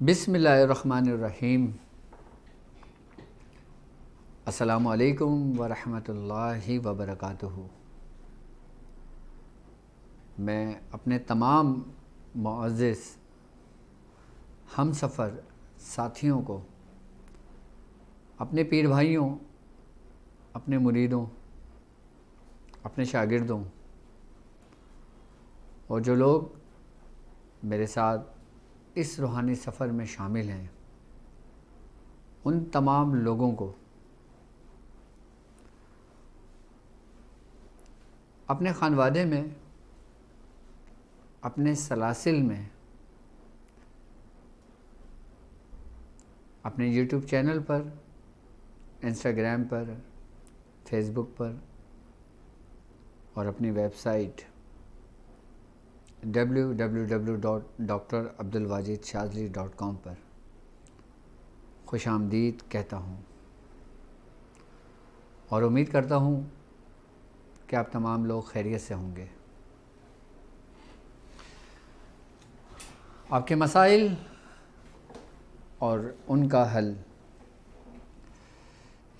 बिस्मिल्लाहिर्रहमानिर्रहीम। अस्सलामु अलैकुम वरहमतुल्लाहि वबरकातुहू। मैं अपने तमाम मुअज़्ज़िज़ हम सफ़र साथियों को, अपने पीर भाइयों, अपने मुरीदों, अपने शागिर्दों और जो लोग मेरे साथ इस रूहानी सफ़र में शामिल हैं, उन तमाम लोगों को अपने ख़ानवादे में, अपने सलासिल में, अपने यूट्यूब चैनल पर, इंस्टाग्राम पर, फेसबुक पर और अपनी वेबसाइट www.drabdulwajidshazli.com पर खुशामदीद कहता हूँ और उम्मीद करता हूँ कि आप तमाम लोग खैरियत से होंगे। आपके मसाइल और उनका हल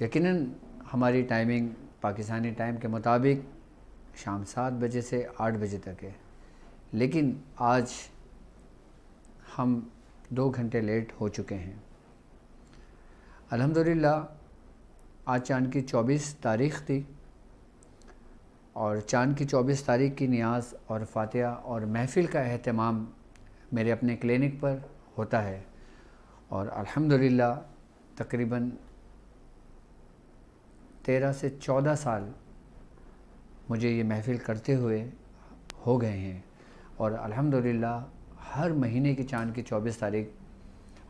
यकीनन हमारी टाइमिंग पाकिस्तानी टाइम के मुताबिक शाम 7 बजे से 8 बजे तक है, लेकिन आज हम 2 घंटे लेट हो चुके हैं। अल्हम्दुलिल्लाह आज चाँद की 24 तारीख़ थी और चाँद की 24 तारीख़ की नियाज़ और फ़ातिहा और महफ़िल का अहतमाम मेरे अपने क्लिनिक पर होता है और अल्हम्दुलिल्लाह तकरीबन 13 से 14 साल मुझे ये महफ़िल करते हुए हो गए हैं और अल्हम्दुलिल्लाह हर महीने की चाँद की 24 तारीख़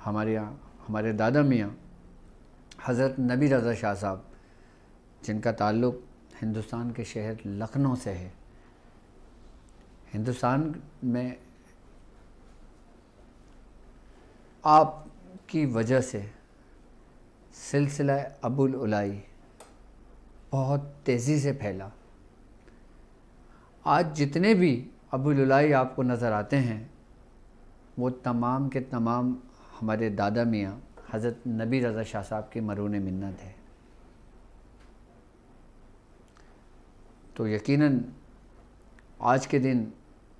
हमारे यहाँ हमारे दादा मियाँ हज़रत नबी रज़ा शाह साहब, जिनका ताल्लुक़ हिंदुस्तान के शहर लखनऊ से है, हिंदुस्तान में आपकी वजह से सिलसिला अबुल उलाई बहुत तेज़ी से फैला। आज जितने भी अबुल उलाई आपको नज़र आते हैं वो तमाम के तमाम हमारे दादा मियाँ हज़रत नबी रज़ा शाह साहब की मरून मिन्नत है। तो यकीनन आज के दिन,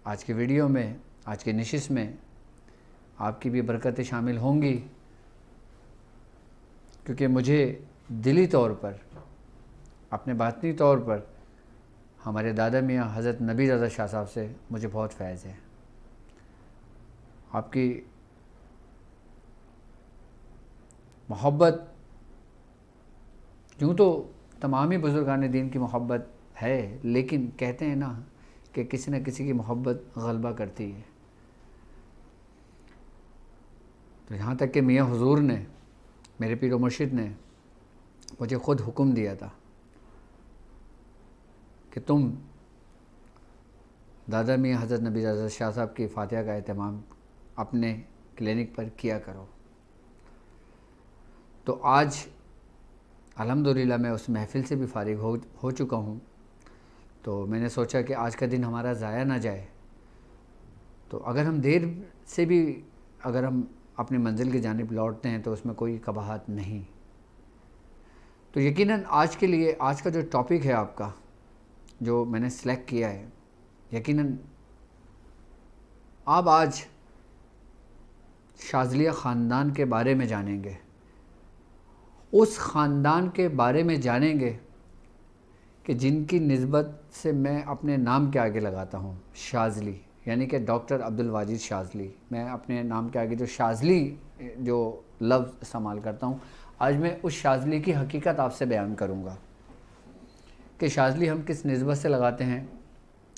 आज के वीडियो में, आज के नशिश में आपकी भी बरकतें शामिल होंगी, क्योंकि मुझे दिली तौर पर, अपने बातनी तौर पर हमारे दादा मियाँ हज़रत नबी रज़ा शाह साहब से मुझे बहुत फैज़ है। आपकी मोहब्बत, यूँ तो तमाम ही बुज़ुर्गान दीन की मोहब्बत है, लेकिन कहते हैं ना कि किसी न किसी की मोहब्बत गलबा करती है। तो यहाँ तक कि मियाँ हुज़ूर ने, मेरे पीर व मुर्शिद ने मुझे ख़ुद हुक्म दिया था कि तुम दादा मियाँ हज़रत नबी रज़ा शाह साहब की फ़ातिहा का एहतमाम अपने क्लिनिक पर किया करो। तो आज अल्हम्दुलिल्लाह मैं उस महफ़िल से भी फ़ारिग हो चुका हूँ। तो मैंने सोचा कि आज का दिन हमारा ज़ाया ना जाए, तो अगर हम देर से भी अगर हम अपनी मंज़िल की जानिब लौटते हैं तो उसमें कोई कबाहत नहीं। तो यकीनन आज के लिए, आज का जो टॉपिक है आपका, जो मैंने सेलेक्ट किया है, यकीनन आप आज शाज़लिया ख़ानदान के बारे में जानेंगे। उस ख़ानदान के बारे में जानेंगे कि जिनकी निस्बत से मैं अपने नाम के आगे लगाता हूँ शाज़ली, यानी कि डॉक्टर अब्दुल वाजिद शाज़ली। मैं अपने नाम के आगे जो शाज़ली जो लफ्ज़ इस्तेमाल करता हूँ, आज मैं उस शाज़ली की हकीकत आपसे बयान करूँगा कि शाज़ली हम किस निस्बत से लगाते हैं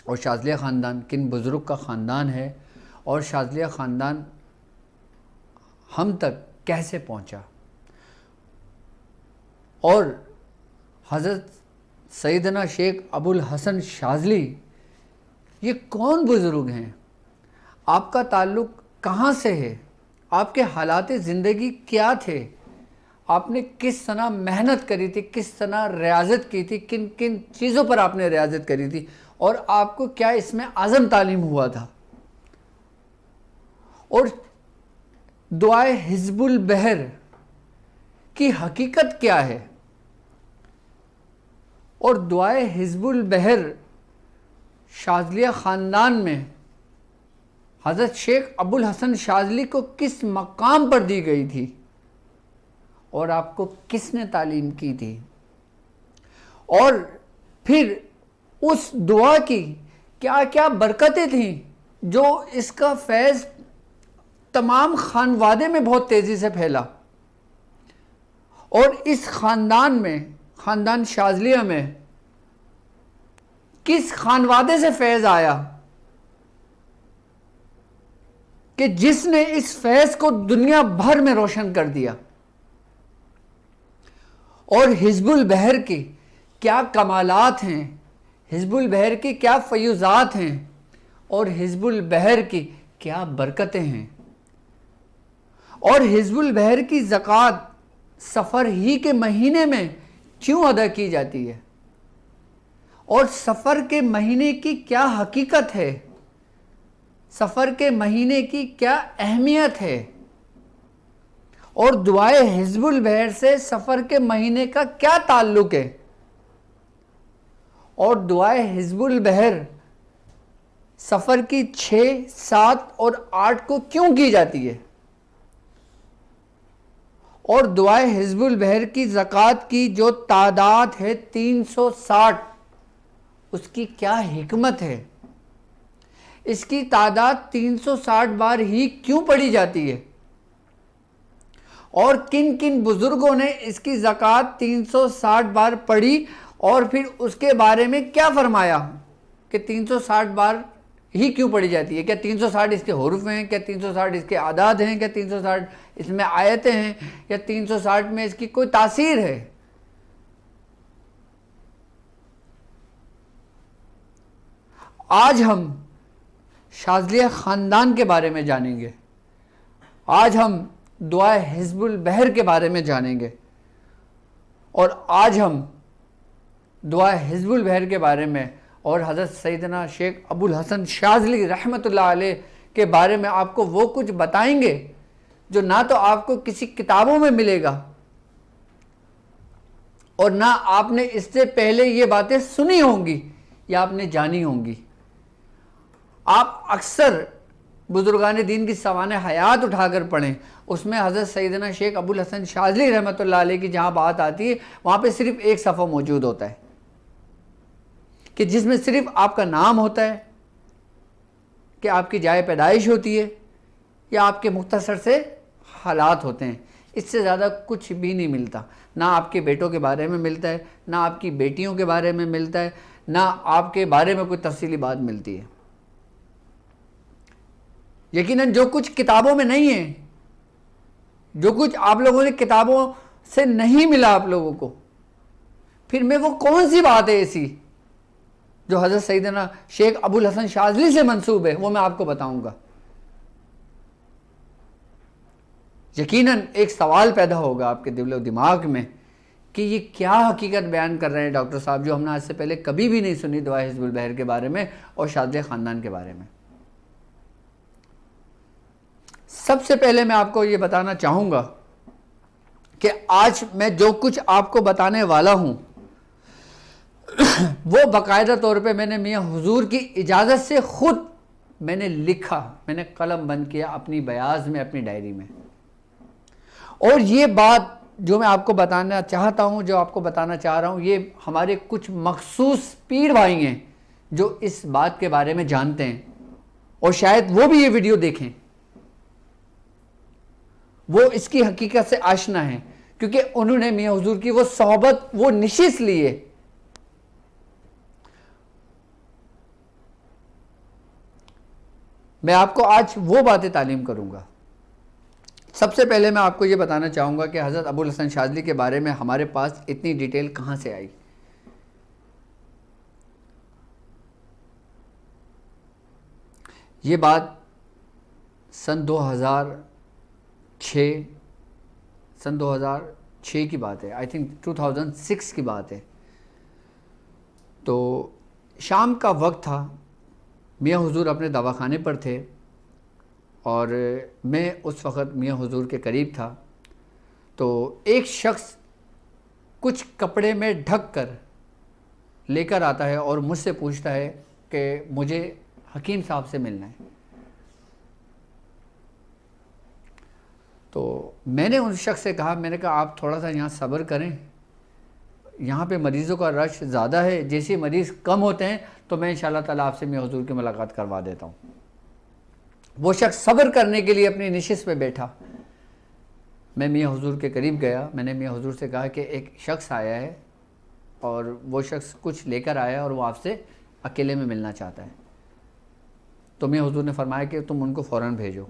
और शाज़लिया ख़ानदान किन बुज़ुर्ग का ख़ानदान है और शाज़लिया ख़ानदान हम तक कैसे पहुँचा और हज़रत सैयदना शेख अबुल हसन शाज़ली ये कौन बुज़ुर्ग हैं, आपका ताल्लुक़ कहाँ से है, आपके हालात ज़िंदगी क्या थे, आपने किस तरह मेहनत करी थी, किस तरह रियाज़त की थी, किन किन चीज़ों पर आपने रियाज़त करी थी और आपको क्या इसमें आज़म तालीम हुआ था और दुआए हिज़्बुल बहर की हकीकत क्या है और दुआए हिज़्बुल बहर शाज़लिया ख़ानदान में हज़रत शेख अबुल हसन शाज़ली को किस मकाम पर दी गई थी और आपको किसने तालीम की थी, और फिर उस दुआ की क्या क्या बरकतें थीं जो इसका फैज़ तमाम खानवादे में बहुत तेज़ी से फैला, और इस ख़ानदान में, ख़ानदान शाज़लिया में किस खानवादे से फैज़ आया कि जिसने इस फैज़ को दुनिया भर में रोशन कर दिया, और हिज़्बुल बहर की क्या कमालात हैं, हिज़्बुल बहर की क्या फ़यूज़ात हैं, और हिज़्बुल बहर की क्या बरकतें हैं, और हिज़्बुल बहर की ज़कात सफ़र ही के महीने में क्यों अदा की जाती है, और सफ़र के महीने की क्या हकीकत है, सफ़र के महीने की क्या अहमियत है, और दुआए हिज़्बुल बहर से सफ़र के महीने का क्या ताल्लुक़ है, और दुआए हिज़्बुल बहर सफ़र की 6, 7 और 8 को क्यों की जाती है, और दुआए हिज़्बुल बहर की ज़कात की जो तादाद है 360, उसकी क्या हिकमत है, इसकी तादाद 360 बार ही क्यों पढ़ी जाती है, और किन किन बुज़ुर्गों ने इसकी ज़कात 360 बार पढ़ी और फिर उसके बारे में क्या फरमाया कि 360 बार ही क्यों पढ़ी जाती है। क्या 360 इसके हुरूफ हैं, क्या 360 इसके आदाद हैं, क्या 360 इसमें आयतें हैं, या 360 में इसकी कोई तासीर है। आज हम शाज़लिया ख़ानदान के बारे में जानेंगे, आज हम दुआए हिज़्बुल बहर के बारे में जानेंगे, और आज हम दुआए हिज़्बुल बहर के बारे में और हज़रत सैयदना शेख अबुल हसन शाज़ली रहमतुल्लाह अलैह के बारे में आपको वो कुछ बताएंगे जो ना तो आपको किसी किताबों में मिलेगा और ना आपने इससे पहले ये बातें सुनी होंगी या आपने जानी होंगी। आप अक्सर बुजुर्गान दीन की सवाने हयात उठाकर पढ़ें, उसमें हज़रत सैयदना शेख अबुल हसन शाज़ली रहमतुल्लाह अलैह की जहाँ बात आती है वहाँ पे सिर्फ़ एक सफ़ा मौजूद होता है कि जिसमें सिर्फ़ आपका नाम होता है, कि आपकी जाए पैदाइश होती है, या आपके मुख्तसर से हालात होते हैं। इससे ज़्यादा कुछ भी नहीं मिलता। ना आपके बेटों के बारे में मिलता है, ना आपकी बेटियों के बारे में मिलता है, ना आपके बारे में कोई तफसीली बात मिलती है। यकीनन जो कुछ किताबों में नहीं है, जो कुछ आप लोगों ने किताबों से नहीं मिला आप लोगों को, फिर में वो कौन सी बात है ऐसी जो हज़रत सैयदना शेख अबुल हसन शाज़ली से मंसूब है, वो मैं आपको बताऊंगा। यकीनन एक सवाल पैदा होगा आपके दिल और दिमाग में कि ये क्या हकीकत बयान कर रहे हैं डॉक्टर साहब, जो हमने आज से पहले कभी भी नहीं सुनी दुआए हिज़्बुल बहर के बारे में और शाज़लिया ख़ानदान के बारे में। सबसे पहले मैं आपको ये बताना चाहूँगा कि आज मैं जो कुछ आपको बताने वाला हूँ वो बाकायदा तौर पे मैंने मियाँ हुजूर की इजाज़त से ख़ुद मैंने लिखा, मैंने कलम बंद किया अपनी बयाज़ में, अपनी डायरी में। और ये बात जो मैं आपको बताना चाहता हूँ, जो आपको बताना चाह रहा हूँ, ये हमारे कुछ मखसूस पीर भाई हैं जो इस बात के बारे में जानते हैं और शायद वो भी ये वीडियो देखें, वो इसकी हकीकत से आशना है, क्योंकि उन्होंने मियाँ हुजूर की वो सोहबत, वो निशिस्त ली है। मैं आपको आज वो बातें तालीम करूँगा। सबसे पहले मैं आपको ये बताना चाहूँगा कि हज़रत अबुल हसन शाज़ली के बारे में हमारे पास इतनी डिटेल कहाँ से आई। ये बात सन 2006 की बात है, आई थिंक 2006 की बात है। तो शाम का वक्त था, मियाँ हुजूर अपने दवाखाने पर थे और मैं उस वक़्त मियाँ हुज़ूर के करीब था। तो एक शख्स कुछ कपड़े में ढक कर लेकर आता है और मुझसे पूछता है कि मुझे हकीम साहब से मिलना है। तो मैंने उस शख्स से कहा, मैंने कहा आप थोड़ा सा यहाँ सब्र करें, यहाँ पे मरीज़ों का रश ज़्यादा है, जैसे मरीज़ कम होते हैं तो मैं इंशाअल्लाह ताला आपसे मियाँ हुज़ूर की मुलाकात करवा देता हूँ। वो शख्स सब्र करने के लिए अपनी निशिस्त पे बैठा। मैं मियाँ हुज़ूर के करीब गया। मैंने मियाँ हुज़ूर से कहा कि एक शख्स आया है और वो शख्स कुछ लेकर आया और वो आपसे अकेले में मिलना चाहता है। तो मियाँ हुज़ूर ने फरमाया कि तुम उनको फ़ौरन भेजो।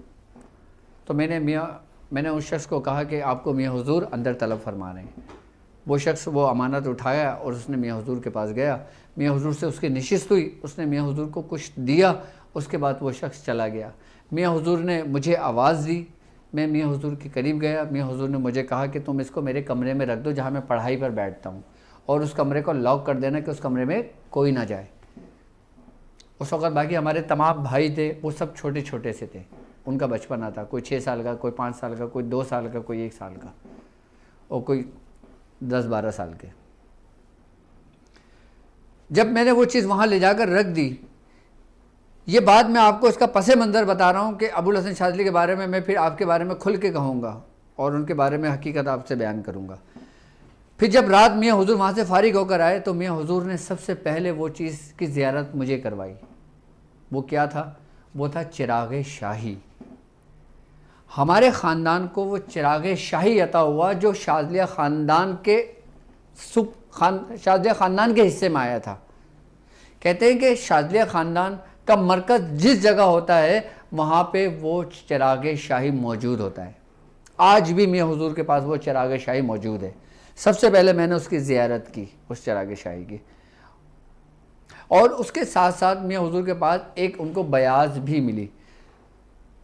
तो मैंने उस शख्स को कहा कि आपको मियाँ हुज़ूर अंदर तलब फरमा रहे हैं। वो शख्स वो अमानत उठाया और उसने मियाँ हुज़ूर के पास गया। मियाँ हुज़ूर से उसकी नशिस्त हुई, उसने मियाँ हुज़ूर को कुछ दिया, उसके बाद वो शख्स चला गया। मियाँ हुज़ूर ने मुझे आवाज़ दी, मैं मियाँ हुज़ूर के करीब गया। मियाँ हुज़ूर ने मुझे कहा कि तुम इसको मेरे कमरे में रख दो जहाँ मैं पढ़ाई पर बैठता हूँ, और उस कमरे को लॉक कर देना कि उस कमरे में कोई ना जाए। उस वक़्त बाकी हमारे तमाम भाई थे, वो सब छोटे छोटे से थे, उनका बचपना था, कोई 6 साल का, कोई 5 साल का, कोई 2 साल का, कोई 1 साल का, और कोई 10-12 साल के। जब मैंने वो चीज़ वहाँ ले जाकर रख दी, ये बात मैं आपको इसका पसे मंज़र बता रहा हूँ कि अबुल हसन शाज़ली के बारे में मैं फिर आपके बारे में खुल के कहूँगा और उनके बारे में हकीकत आपसे बयान करूँगा। फिर जब रात मियाँ हुज़ूर वहाँ से फ़ारिग होकर आए तो मियाँ हुज़ूर ने सबसे पहले वो चीज़ की ज़ियारत मुझे करवाई। वो क्या था? वो था चिराग शाही। हमारे ख़ानदान को वो चिराग शाही अता हुआ जो शाज़लिया ख़ानदान के शाज़लिया ख़ानदान के हिस्से में आया था। कहते हैं कि शाज़लिया ख़ानदान का मरकज़ जिस जगह होता है वहाँ पे वो चिराग शाही मौजूद होता है। आज भी मियाँ हुज़ूर के पास वो चिराग शाही मौजूद है। सबसे पहले मैंने उसकी ज़ियारत की, उस चिराग शाही की, और उसके साथ साथ मियाँ हुज़ूर के पास एक उनको बयाज़ भी मिली।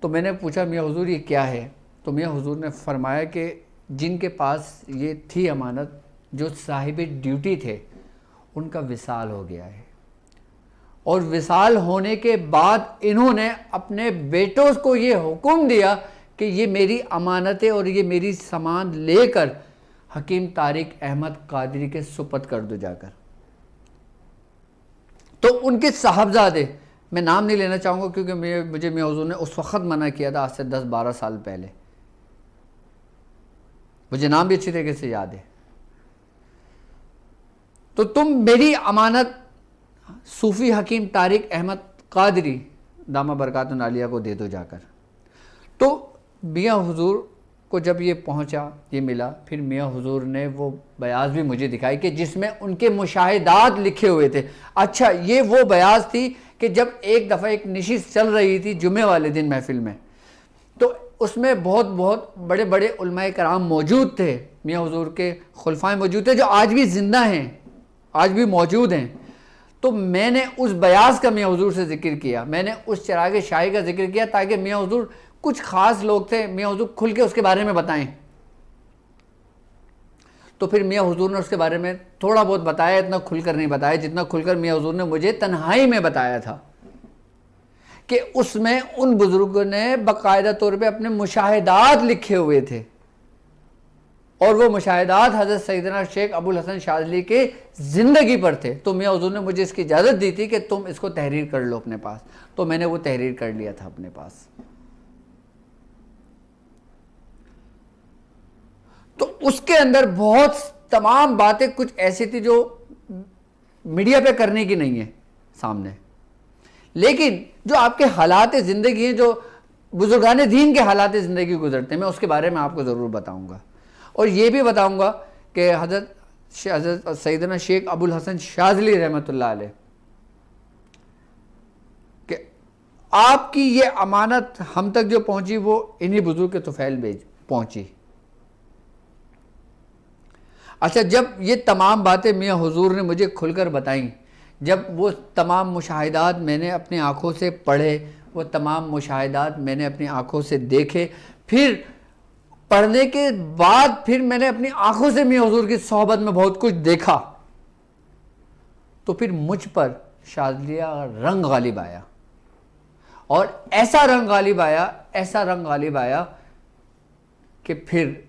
तो मैंने पूछा मियाँ हुज़ूर ये क्या है? तो मियाँ हुज़ूर ने फरमाया कि जिनके पास ये थी अमानत, जो साहिब ड्यूटी थे, उनका विसाल हो गया है, और विसाल होने के बाद इन्होंने अपने बेटों को ये हुक्म दिया कि ये मेरी अमानतें और ये मेरी सामान लेकर हकीम तारिक अहमद कादरी के सुपुर्द कर दो जाकर। तो उनके साहबजादे, मैं नाम नहीं लेना चाहूँगा क्योंकि मुझे मियाँ हुज़ूर ने उस वक़्त मना किया था, आज से 10-12 साल पहले। मुझे नाम भी अच्छी तरीके से याद है। तो तुम मेरी अमानत सूफ़ी हकीम तारिक अहमद कादरी दामा बरकातुन आलिया को दे दो जाकर। तो मियाँ हुज़ूर को जब ये पहुंचा, ये मिला, फिर मियाँ हुज़ूर ने वो बयाज़ भी मुझे दिखाई कि जिसमें उनके मुशाहिदात लिखे हुए थे। अच्छा, ये वो बयाज़ थी कि जब एक दफ़ा एक नशिस्त चल रही थी जुमे वाले दिन महफ़िल में, तो उसमें बहुत बड़े बड़े उलमाए कराम मौजूद थे, मियाँ हुज़ूर के खुलफाए मौजूद थे, जो आज भी ज़िंदा हैं, आज भी मौजूद हैं। तो मैंने उस बयाज़ का मियाँ हुज़ूर से ज़िक्र किया, मैंने उस चिराग शाही का ज़िक्र किया, ताकि मियाँ हुज़ूर, कुछ ख़ास लोग थे, मियाँ हुज़ूर खुल के उसके बारे में बताएं। तो फिर मियाँ हुज़ूर ने उसके बारे में थोड़ा बहुत बताया, इतना खुलकर नहीं बताया जितना खुलकर मियाँ हुज़ूर ने मुझे तन्हाई में बताया था, कि उसमें उन बुज़ुर्गों ने बाकायदा तौर पे अपने मुशाहिदात लिखे हुए थे, और वो मुशाहिदात हज़रत सैयदना शेख अबुल हसन शाज़ली के ज़िंदगी पर थे। तो मियाँ हुज़ूर ने मुझे इसकी इजाज़त दी थी कि तुम इसको तहरीर कर लो अपने पास। तो मैंने वो तहरीर कर लिया था अपने पास। तो उसके अंदर बहुत तमाम बातें कुछ ऐसी थी जो मीडिया पे करने की नहीं है सामने, लेकिन जो आपके हालात ज़िंदगी हैं, जो बुजुर्गान दीन के हालात ज़िंदगी गुजरते हैं, मैं उसके बारे में आपको ज़रूर बताऊंगा। और ये भी बताऊंगा कि हज़रत सैयदना शेख अबुल हसन शाज़ली रहमतुल्लाह अलैह, कि आपकी ये अमानत हम तक जो पहुंची वो इन्हीं बुजुर्ग के तुफ़ैल भेज पहुंची। अच्छा, जब ये तमाम बातें मियाँ हुज़ूर ने मुझे खुलकर बताई, जब वो तमाम मुशाहिदात मैंने अपनी आँखों से पढ़े, वो तमाम मुशाहिदात मैंने अपनी आँखों से देखे, फिर पढ़ने के बाद फिर मैंने अपनी आँखों से मियाँ हुज़ूर की सोहबत में बहुत कुछ देखा, तो फिर मुझ पर शाज़लिया रंग गालिब आया। और ऐसा रंग गालिब आया, ऐसा रंग गालिब आया कि फिर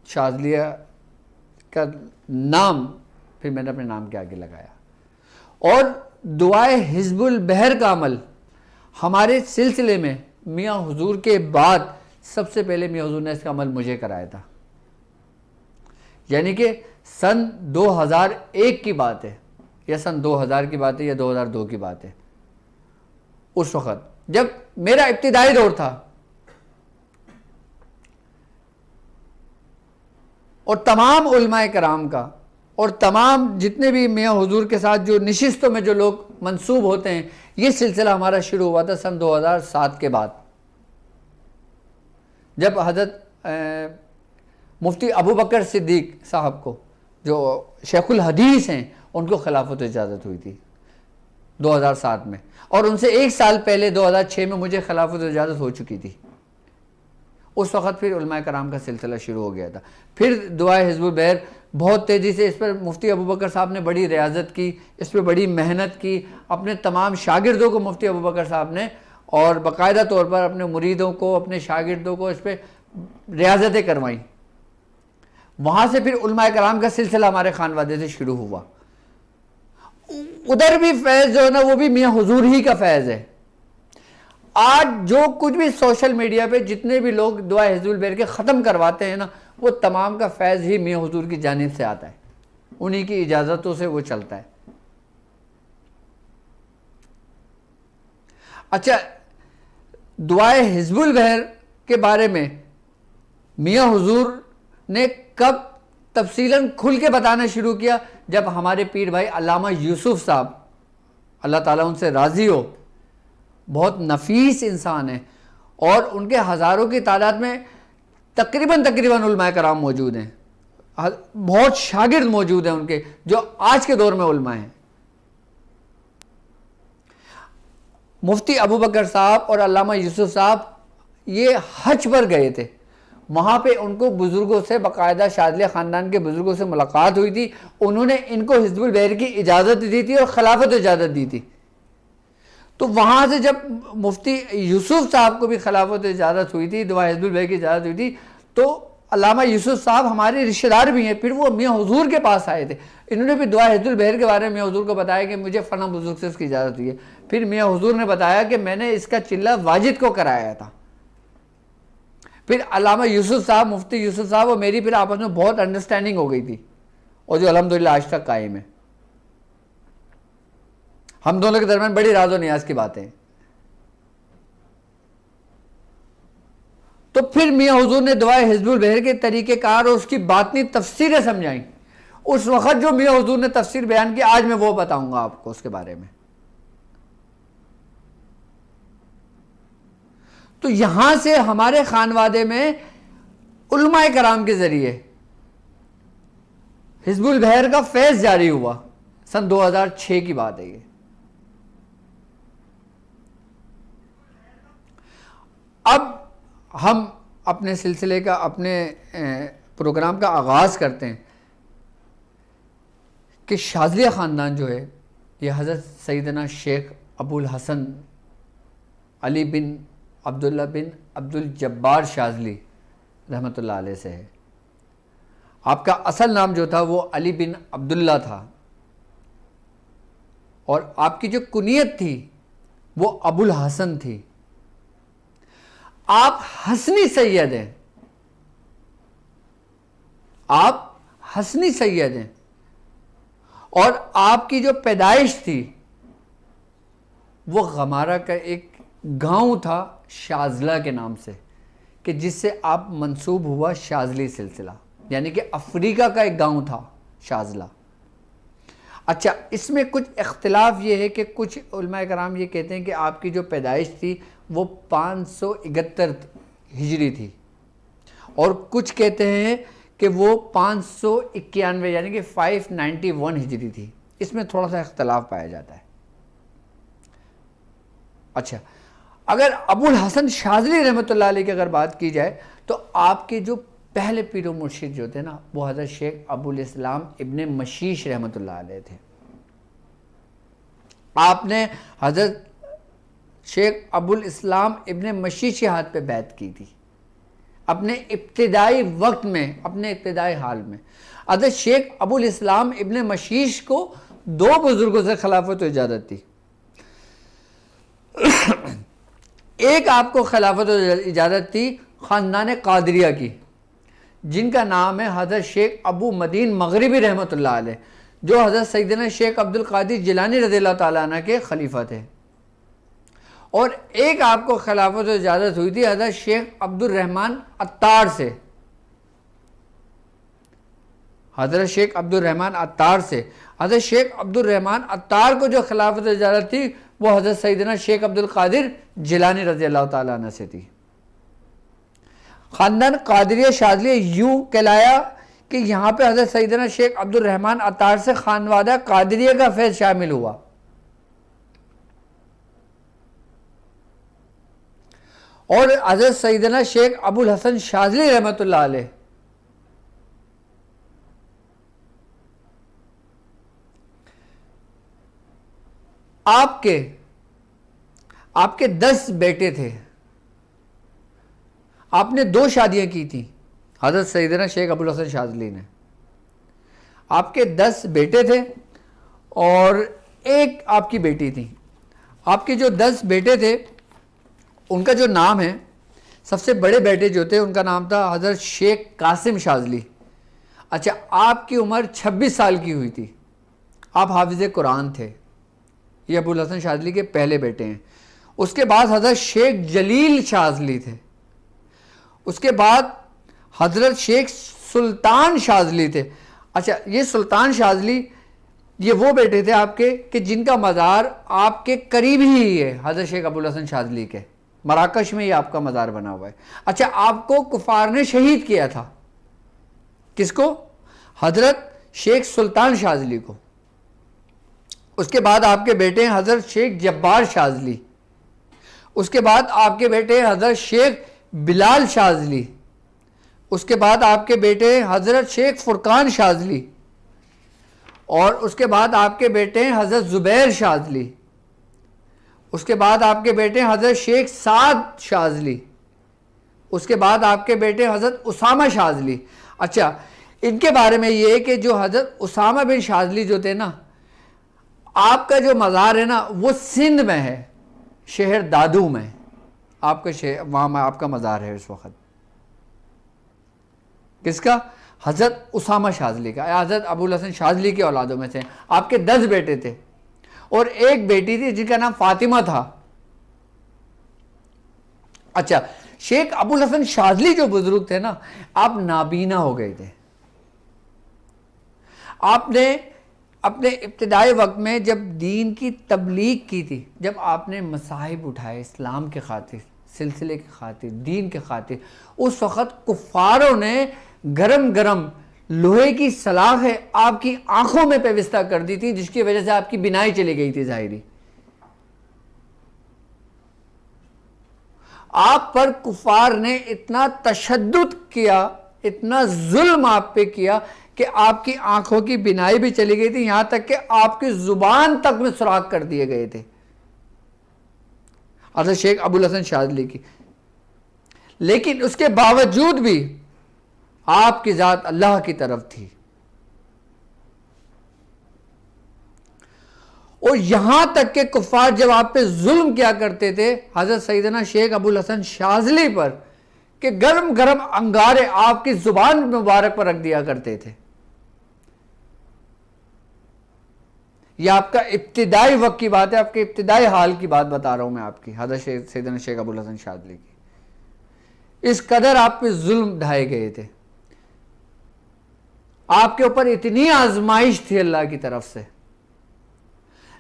शाज़लिया का नाम फिर मैंने अपने नाम के आगे लगाया। और दुआए हिज़्बुल बहर का अमल हमारे सिलसिले में मियाँ हुजूर के बाद सबसे पहले मियाँ हुजूर ने इसका अमल मुझे कराया था। यानी कि सन 2001 की बात है, या सन 2000 की बात है, या 2002 की बात है। उस वक़्त जब मेरा इब्तिदाई दौर था और तमाम उलमाए कराम का और तमाम जितने भी मियाँ हुजूर के साथ जो नशिस्तों में जो लोग मंसूब होते हैं, ये सिलसिला हमारा शुरू हुआ था सन 2007 के बाद, जब हज़रत मुफ्ती अबू बकर सिद्दीक साहब को, जो शेखुल हदीस हैं, उनको खिलाफत इजाज़त हुई थी 2007 में, और उनसे एक साल पहले 2006 में मुझे खिलाफत इजाज़त हो चुकी थी। उस वक़्त फिर उलमाए कराम का सिलसिला शुरू हो गया था। फिर दुआए हिज़्बुल बहर बहुत तेज़ी से, इस पर मुफ्ती अबू बकर साहब ने बड़ी रियाजत की, इस पर बड़ी मेहनत की, अपने तमाम शागिर्दों को मुफ्ती अबू बकर साहब ने, और बाकायदा तौर पर अपने मुरीदों को, अपने शागिर्दों को इस पर रियाजतें करवाईं। वहाँ से फिर उलमाए कराम का सिलसिला हमारे खानवादे से शुरू हुआ। उधर भी फैज़ जो है ना, वो भी मियाँ हुजूर ही का फैज़ है। आज जो कुछ भी सोशल मीडिया पे जितने भी लोग दुआ हिज़्बुल बहर के ख़त्म करवाते हैं ना, वो तमाम का फैज़ ही मियाँ हुजूर की जानिब से आता है, उन्हीं की इजाज़तों से वो चलता है। अच्छा, दुआए हिज़्बुल बहर के बारे में मियाँ हुजूर ने कब तफसीलन खुल के बताना शुरू किया? जब हमारे पीर भाई अल्लामा यूसुफ साहब, अल्लाह ताला उनसे राज़ी हो, बहुत नफीस इंसान है, और उनके हज़ारों की तादाद में तकरीबन उलमाए कराम मौजूद हैं, बहुत शागिर्द मौजूद हैं उनके, जो आज के दौर में उलमा हैं। मुफ्ती अबू बकर साहब और अल्लामा यूसुफ साहब ये हज पर गए थे, वहाँ पे उनको बुज़ुर्गों से, बाकायदा शाज़लिया ख़ानदान के बुज़ुर्गों से मुलाकात हुई थी। उन्होंने इनको हिज़्बुल बहर की इजाज़त दी थी और खिलाफत इजाज़त दी थी। तो वहाँ से जब मुफ्ती यूसुफ साहब को भी खिलाफत इजाज़त हुई थी, दुआ हिज़्बुल बहर की इजाज़त हुई थी, तो अल्लामा यूसुफ साहब हमारे रिश्तेदार भी हैं। फिर वो मियाँ हुजूर के पास आए थे, इन्होंने भी दुआ हिज़्बुल बहर के बारे में मियाँ हुजूर को बताया कि मुझे फ़लाँ बुज़ुर्ग से इसकी इजाज़त हुई है। फिर मियाँ हुजूर ने बताया कि मैंने इसका चिल्ला वाजिद को कराया था। फिर अल्लामा यूसुफ साहब, मुफ्ती यूसुफ साहब और मेरी फिर आपस में बहुत अंडरस्टैंडिंग हो गई थी, और जो अल्हम्दुलिल्लाह आज तक कायम है। हम दोनों के दरमियान बड़ी राज और नियाज की बातें। तो फिर मियाँ हुजूर ने दुआए हिज़्बुल बहर के तरीक़ेकार और उसकी बातनी तफसीरें समझाई। उस वक़्त जो मियाँ हुजूर ने तफसीर बयान की, आज मैं वो बताऊंगा आपको उसके बारे में। तो यहां से हमारे खानवादे में उलमाए कराम के ज़रिए हिज़्बुल बहर का फैज़ जारी हुआ। सन 2006 की बात है ये। अब हम अपने सिलसिले का, अपने प्रोग्राम का आगाज़ करते हैं कि शाज़लिया ख़ानदान जो है, ये हज़रत सैयदना शेख अबुल हसन अली बिन अब्दुल्ला बिन अब्दुल जब्बार शाज़ली रहमतुल्लाह अलैह से है। आपका असल नाम जो था वो अली बिन अब्दुल्ला था, और आपकी जो कुनियत थी वो अबुल हसन थी। आप हसनी सैयद हैं, आप हसनी सैयद हैं, और आपकी जो पैदाइश थी वो गमारा का एक गांव था शाज़ला के नाम से, कि जिससे आप मंसूब हुआ शाज़ली सिलसिला, यानी कि अफ्रीका का एक गांव था शाज़ला। अच्छा, इसमें कुछ इख्तिलाफ ये है कि कुछ उलमाए कराम ये कहते हैं कि आपकी जो पैदाइश थी वो 571 हिजरी थी, और कुछ कहते हैं कि वो 591 यानी कि 591 हिजरी थी। इसमें थोड़ा सा इख्तिलाफ पाया जाता है। अच्छा, अगर अबुल हसन शाज़ली रहमतुल्लाह अलैह की अगर बात की जाए, तो आपके जो पहले पीर व मुर्शिद जो थे ना, वो हज़रत शेख अबुल इस्लाम इब्ने मशीश रहमतुल्लाह अलैह थे। आपने हज़रत शेख अबुल इस्लाम इब्न मशीश के हाथ पे बैत की थी अपने इब्तिदाई वक्त में, अपने इब्तिदाई हाल में। हज़रत शेख अबुल इस्लाम इब्न मशीश को 2 बुजुर्गों से खिलाफत व इजाज़त थी। एक आपको खिलाफत व इजाज़त थी ख़ानदान कादरिया की, जिनका नाम है हज़रत शेख अबू मदीन मगरिबी रहमतुल्लाह अलैह, जो हज़रत सैयदना शेख अब्दुल कादिर जिलानी रज़ियल्लाहु ताला अन्हु के खलीफा थे। और एक आपको खिलाफत व इजाज़त हुई थी हज़रत शेख अब्दुल रहमान अत्तार से, हज़रत शेख अब्दुल रहमान अत्तार से। हज़रत शेख अब्दुल रहमान अत्तार को जो खिलाफत व इजाज़त थी वो हज़रत सैयदना शेख अब्दुल कादिर जिलानी रज़ियल्लाहु ताला अन्हु से थी। ख़ानदान कादरिया शाज़िलिया यूँ कहलाया कि यहाँ पे हज़रत सैयदना शेख अब्दुल रहमान अत्तार से खानवादा कादरिया का फैज़ शामिल हुआ। और हज़रत सैयदना शेख अबुल हसन शाज़िली रहमतुल्लाह अलैह आपके 10 बेटे थे। आपने 2 शादियां की थी हज़रत सैयदना शेख अबुल हसन शाज़िली ने। आपके 10 बेटे थे और एक आपकी बेटी थी। आपके जो 10 बेटे थे उनका जो नाम है, सबसे बड़े बेटे जो थे उनका नाम था हज़रत शेख कासिम शाज़िली। अच्छा, आपकी उम्र 26 साल की हुई थी, आप हाफिज़ कुरान थे। ये अबुल हसन शाज़िली के पहले बेटे हैं। उसके बाद हज़रत शेख जलील शाज़िली थे। उसके बाद हज़रत शेख सुल्तान शाज़िली थे। अच्छा, ये सुल्तान शाज़िली ये वो बेटे थे आपके कि जिनका मज़ार आपके करीब ही है हज़रत शेख अबुल हसन शाज़िली के, मराकश में ये आपका मज़ार बना हुआ है। अच्छा, आपको कुफार ने शहीद किया था, किसको? हज़रत शेख सुल्तान शाज़िली को। उसके बाद आपके बेटे हैं हज़रत शेख जब्बार शाज़िली। उसके बाद आपके बेटे हैं हज़रत शेख बिलाल शाज़िली। उसके बाद आपके बेटे हैं हज़रत शेख फुरकान शाज़िली। और उसके बाद आपके बेटे हैं हज़रत ज़ुबैर शाज़िली। उसके बाद आपके बेटे हैं हज़रत शेख साद शाज़िली। उसके बाद आपके बेटे हज़रत उसामा शाज़िली। अच्छा, इनके बारे में ये है कि जो हज़रत उसामा बिन शाज़िली जो थे ना, आपका जो मज़ार है ना वो सिंध में है, शहर दादू में आपका शहर, वहाँ आपका मज़ार है इस वक्त। किसका? हज़रत उसामा शाज़िली का। हज़रत अबुल हसन शाज़िली के औलादों में से आपके 10 बेटे थे और एक बेटी थी जिनका नाम फातिमा था। अच्छा, शेख अबुल हसन शाज़िली जो बुजुर्ग थे ना, आप नाबीना हो गए थे। आपने अपने इब्तिदाई वक्त में जब दीन की तबलीग की थी, जब आपने मसाहिब उठाए इस्लाम के खातिर, सिलसिले के खातिर, दीन के खातिर, उस वक़्त कुफ़ारों ने गरम गरम लोहे की सलाखें आपकी आंखों में पेविस्ता कर दी थी, जिसकी वजह से आपकी बिनाई चली गई थी ज़ाहिरी। आप पर कुफ़ार ने इतना तशद्दुद किया, इतना जुल्म आप पे किया कि आपकी आंखों की बिनाई भी चली गई थी, यहां तक कि आपकी जुबान तक में सुराख कर दिए गए थे हज़रत शेख अबुल हसन शाज़िली की। लेकिन उसके बावजूद भी आपकी ज़ात अल्लाह की तरफ थी। और यहां तक के कुफ़ार जब आप पे जुल्म किया करते थे हज़रत सैयदना शेख अबुल हसन शाज़िली पर, कि गरम गरम अंगारे आपकी जुबान मुबारक पर रख दिया करते थे। यह आपका इब्तिदाई वक्त की बात है, आपके इब्तिदाई हाल की बात बता रहा हूं मैं आपकी, हज़रत सैयदना शेख अबुल हसन शाज़िली की। इस कदर आप पे जुल्म ढाए गए थे, आपके ऊपर इतनी आजमाइश थी अल्लाह की तरफ से।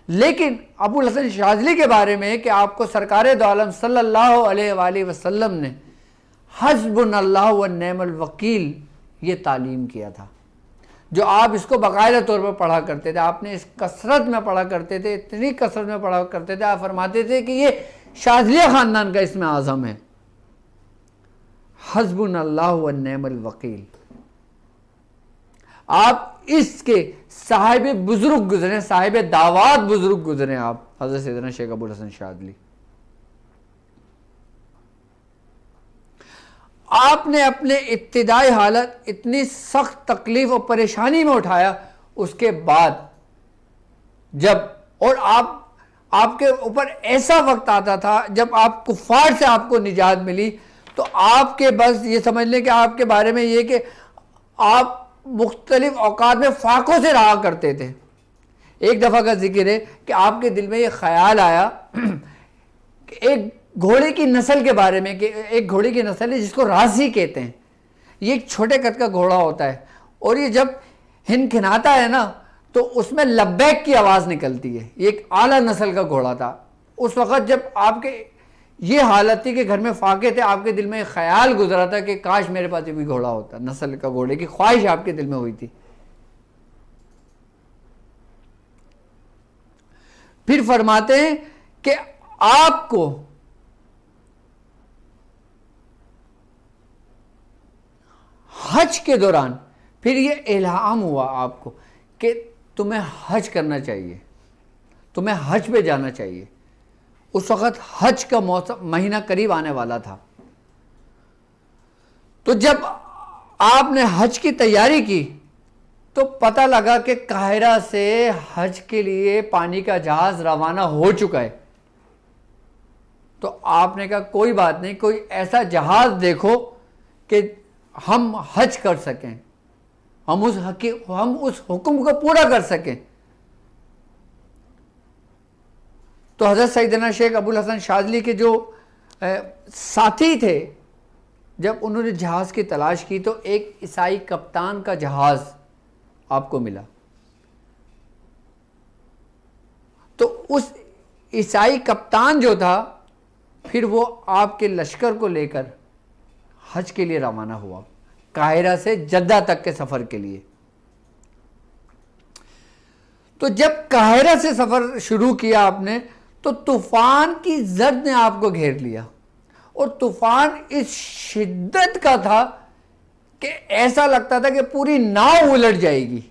लेकिन अबुल हसन शाज़िली के बारे में कि आपको सरकार दो आलम सल्लल्लाहु अलैहि वसल्लम ने हस्बुनल्लाहु व निअमल वकील ये तालीम किया था, जो आप इसको बाकायदा तौर पर पढ़ा करते थे। आपने इस कसरत में पढ़ा करते थे, इतनी कसरत में पढ़ा करते थे, आप फरमाते थे कि ये शाज़िलिया ख़ानदान का इसमें आज़म है, हस्बुनल्लाहु व निअमल वकील। आप इसके साहिब बुजुर्ग गुजरे, साहिब दावात बुजुर्ग गुजरे आप, हजरत सैयदना शेख अबुल हसन शाज़ली। आपने अपने इब्तिदाई हालत इतनी सख्त तकलीफ और परेशानी में उठाया, उसके बाद जब और आपके ऊपर ऐसा वक्त आता था जब आप कुफार से आपको निजात मिली, तो आपके बस ये समझ लें कि आपके बारे में ये कि आप मुख्तलिफ औकात में फाकों से रहा करते थे। एक दफ़ा का जिक्र है कि आपके दिल में ये ख्याल आया कि एक घोड़े की नस्ल के बारे में, कि एक घोड़े की नस्ल है जिसको राजी कहते हैं। ये एक छोटे कद का घोड़ा होता है और ये जब हिनखिनाता है ना तो उसमें लब्बैक की आवाज़ निकलती है। ये एक आला नस्ल का घोड़ा था। उस वक़्त जब आपके ये हालत थी कि घर में फाके थे, आपके दिल में ख्याल गुजरा था कि काश मेरे पास भी घोड़ा होता, नस्ल का घोड़े की ख्वाहिश आपके दिल में हुई थी। फिर फरमाते हैं कि आपको हज के दौरान फिर ये इल्हाम हुआ आपको कि तुम्हें हज करना चाहिए, तुम्हें हज पे जाना चाहिए। उस वक़्त हज का मौसम महीना करीब आने वाला था। तो जब आपने हज की तैयारी की तो पता लगा कि काहिरा से हज के लिए पानी का जहाज़ रवाना हो चुका है। तो आपने कहा कोई बात नहीं, कोई ऐसा जहाज़ देखो कि हम हज कर सकें, हम उस हुक्म को पूरा कर सकें। तो हज़रत सैयदना शेख अबुल हसन शाज़ली के जो साथी थे, जब उन्होंने जहाज़ की तलाश की तो एक ईसाई कप्तान का जहाज़ आपको मिला। तो उस ईसाई कप्तान जो था फिर वो आपके लश्कर को लेकर हज के लिए रवाना हुआ, काहिरा से जद्दा तक के सफ़र के लिए। तो जब काहिरा से सफ़र शुरू किया आपने तो तूफ़ान की जद ने आपको घेर लिया और तूफ़ान इस शिद्दत का था कि ऐसा लगता था कि पूरी नाव उलट जाएगी।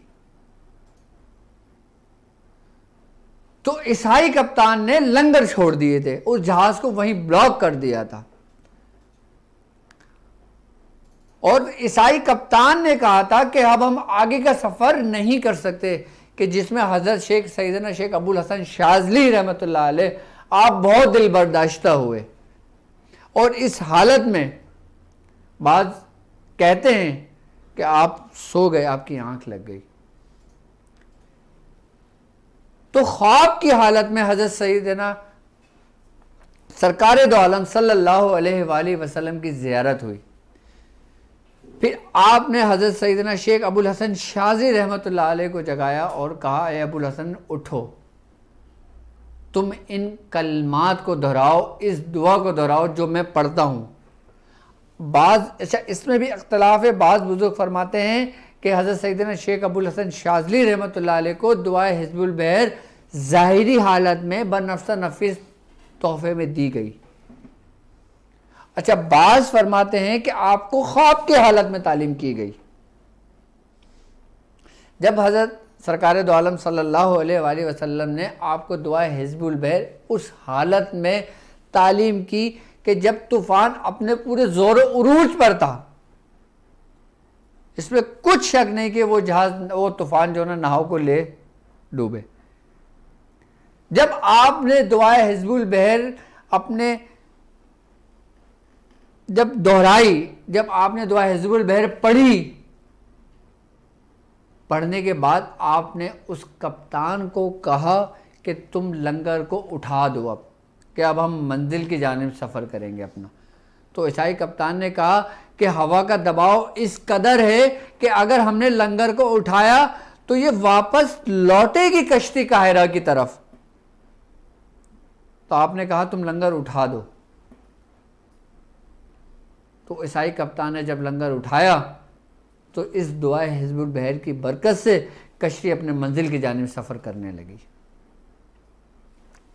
तो ईसाई कप्तान ने लंगर छोड़ दिए थे, उस जहाज़ को वहीं ब्लॉक कर दिया था और ईसाई कप्तान ने कहा था कि अब हम आगे का सफ़र नहीं कर सकते, कि जिसमें हज़रत शेख सैयदना शेख अबुल हसन शाज़ली रहमतुल्लाह अलैह आप बहुत दिल बर्दाश्ता हुए। और इस हालत में बाज़ कहते हैं कि आप सो गए, आपकी आंख लग गई। तो ख्वाब की हालत में हज़रत सैयदना सरकार दो आलम सल्लल्लाहु अलैहि वसल्लम की ज़ियारत हुई। फिर आपने हज़रत सैयदना शेख अबुल हसन शाज़ली रहमतुल्लाह अलैह को जगाया और कहा, ए अबुल हसन उठो, तुम इन कलमात को दोहराओ, इस दुआ को दोहराओ जो मैं पढ़ता हूँ। अच्छा इसमें भी अख्तलाफ है। बाज़ बुजुर्ग फरमाते हैं कि हज़रत सैयदना शेख अबुल हसन शाज़ली रहमतुल्लाह अलैह को दुआए हिज़्बुल बहर ज़ाहिरी हालत में बनफ्सा नफीस तोहफे में दी गई। अच्छा बाज़ फरमाते हैं कि आपको ख्वाब की हालत में तालीम की गई। जब हज़रत सरकार दो आलम सल्लल्लाहु अलैहि वसल्लम ने आपको दुआ हिज़्बुल बहर उस हालत में तालीम की कि जब तूफ़ान अपने पूरे ज़ोर उरूज पर था, इसमें कुछ शक नहीं कि वो जहाज़, वो तूफ़ान जो ना नाव को ले डूबे। जब आपने दुआ हिज़्बुल बहर अपने जब दोहराई, जब आपने दुआ हिज़्बुल बहर पढ़ी, पढ़ने के बाद आपने उस कप्तान को कहा कि तुम लंगर को उठा दो अब, कि अब हम मंजिल की जानिब सफ़र करेंगे अपना। तो ईसाई कप्तान ने कहा कि हवा का दबाव इस कदर है कि अगर हमने लंगर को उठाया तो ये वापस लौटेगी कश्ती काहिरा की तरफ। तो आपने कहा तुम लंगर उठा दो। तो ईसाई कप्तान ने जब लंगर उठाया तो इस दुआ हिज़्बुल बहर की बरकत से कश्ती अपने मंजिल की जानिब सफ़र करने लगी।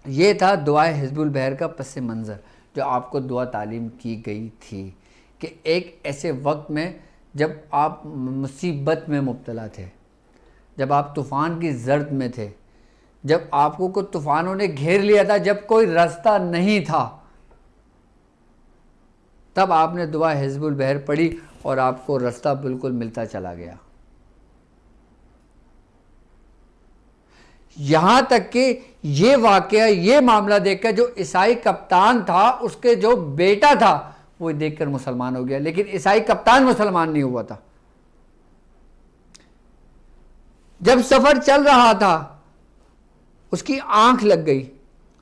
ये था दुआ हिज़्बुल बहर का पस मंज़र जो आपको दुआ तालीम की गई थी कि एक ऐसे वक्त में जब आप मुसीबत में मुब्तला थे, जब आप तूफ़ान की जर्द में थे, जब आपको को तूफ़ानों ने घेर लिया था, जब कोई रास्ता नहीं था, तब आपने दुआ हिज़्बुल बहर पढ़ी और आपको रास्ता बिल्कुल मिलता चला गया। यहां तक कि ये वाकया, ये मामला देखकर जो ईसाई कप्तान था, उसके जो बेटा था वो देखकर मुसलमान हो गया, लेकिन ईसाई कप्तान मुसलमान नहीं हुआ था। जब सफर चल रहा था उसकी आंख लग गई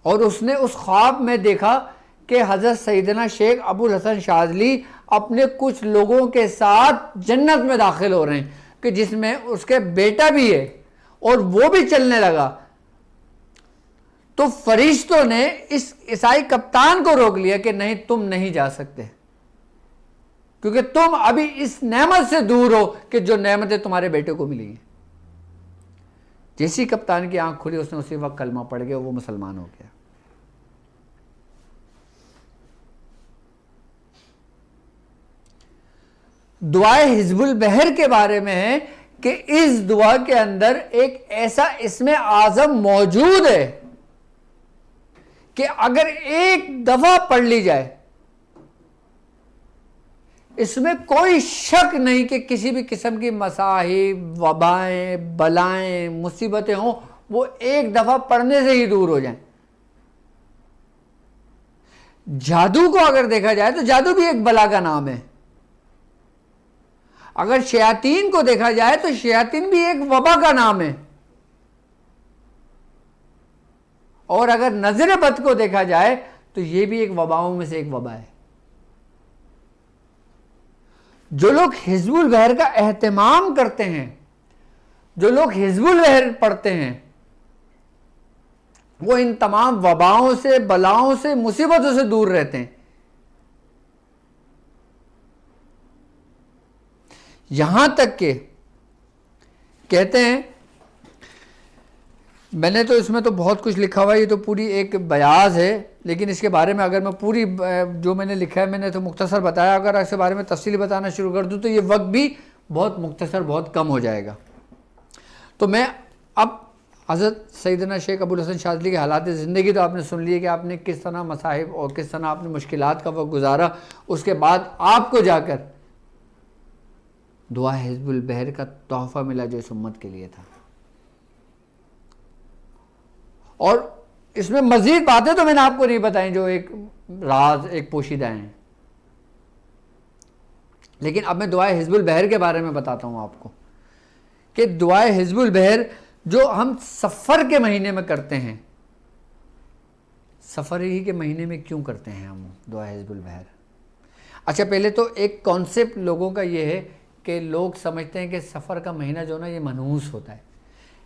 और उसने उस ख्वाब में देखा कि हज़रत सैयदना शेख अबुल हसन शाज़ली अपने कुछ लोगों के साथ जन्नत में दाखिल हो रहे हैं, कि जिसमें उसके बेटा भी है और वो भी चलने लगा। तो फरिश्तों ने इस ईसाई कप्तान को रोक लिया कि नहीं, तुम नहीं जा सकते, क्योंकि तुम अभी इस नेमत से दूर हो कि जो नेमतें तुम्हारे बेटे को मिली हैं। जैसी कप्तान की आंख खुली, उसने उसी वक्त कलमा पढ़ गया, वो मुसलमान हो गया। दुआए हिज़्बुल बहर के बारे में है कि इस दुआ के अंदर एक ऐसा इसमें आज़म मौजूद है कि अगर एक दफा पढ़ ली जाए, इसमें कोई शक नहीं कि किसी भी किस्म की मसाहिब, वबाएं, बलाएं, मुसीबतें हों, वो एक दफा पढ़ने से ही दूर हो जाएं। जादू को अगर देखा जाए तो जादू भी एक बला का नाम है। अगर शयातीन को देखा जाए तो शयातीन भी एक वबा का नाम है। और अगर नजर बद को देखा जाए तो यह भी एक वबाओं में से एक वबा है। जो लोग हिज़्बुल बहर का एहतमाम करते हैं, जो लोग हिज़्बुल बहर पढ़ते हैं, वो इन तमाम वबाओं से, बलाओं से, मुसीबतों से दूर रहते हैं। यहां तक के कहते हैं, मैंने तो इसमें तो बहुत कुछ लिखा हुआ है, ये तो पूरी एक बयाज है, लेकिन इसके बारे में अगर मैं पूरी जो मैंने लिखा है मैंने तो मुख्तसर बताया। अगर इसके बारे में तफसीली बताना शुरू कर दूं तो ये वक्त भी बहुत मुख्तसर, बहुत कम हो जाएगा। तो मैं अब हज़रत सैयदना शेख अबुल हसन शाज़ली के हालात ज़िंदगी तो आपने सुन लिए कि आपने किस तरह मसाहिब और किस तरह आपने मुश्किलात का वक्त गुजारा। उसके बाद आपको जाकर दुआ हिज़्बुल बहर का तोहफ़ा मिला जो इस उम्मत के लिए था। और इसमें मज़ीद बातें तो मैंने आपको नहीं बताई जो एक राज, एक पोशीदा हैं, लेकिन अब मैं दुआ हिज़्बुल बहर के बारे में बताता हूँ आपको कि दुआ हिज़्बुल बहर जो हम सफ़र के महीने में करते हैं। सफ़र ही के महीने में क्यों करते हैं हम दुआ हिज़्बुल बहर? अच्छा, पहले तो एक कॉन्सेप्ट लोगों का ये है कि लोग समझते हैं कि सफ़र का महीना जो ना ये मनहूस होता है।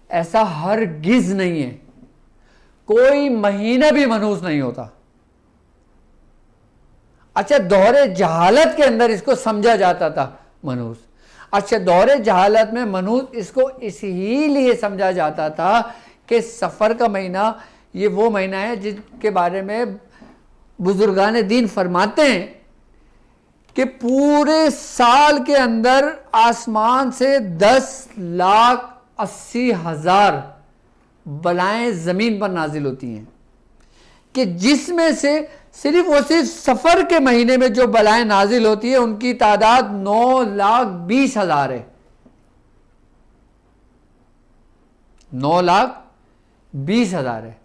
ऐसा हरगिज़ नहीं है, कोई महीना भी मनहूस नहीं होता। अच्छा, दौरे जहालत के अंदर इसको समझा जाता था मनहूस। अच्छा, दौरे जहालत में मनहूस इसको इसीलिए समझा जाता था कि सफ़र का महीना ये वो महीना है जिसके बारे में बुजुर्गान दीन फरमाते हैं कि पूरे साल के अंदर आसमान से 10,80,000 बलाएं ज़मीन पर नाजिल होती हैं, कि जिसमें से सिर्फ सफ़र के महीने में जो बलाएं नाजिल होती है उनकी तादाद 9,20,000 है। 9,20,000 है।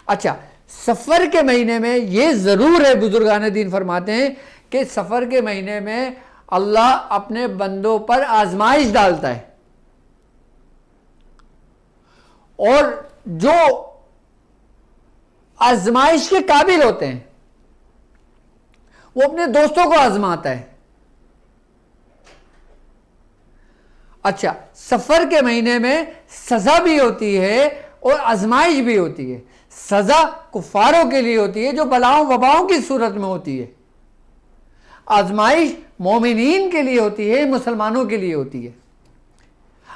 अच्छा, सफ़र के महीने में ये ज़रूर है, बुजुर्गान दीन फरमाते हैं कि सफ़र के महीने में अल्लाह अपने बंदों पर आजमाइश डालता है, और जो आजमाइश के काबिल होते हैं वो अपने दोस्तों को आजमाता है। अच्छा, सफ़र के महीने में सज़ा भी होती है और आजमाइश भी होती है। सज़ा कुफारों के लिए होती है जो बलाओं वबाओं की सूरत में होती है। आजमाइश मोमिनीन के लिए होती है, मुसलमानों के लिए होती है।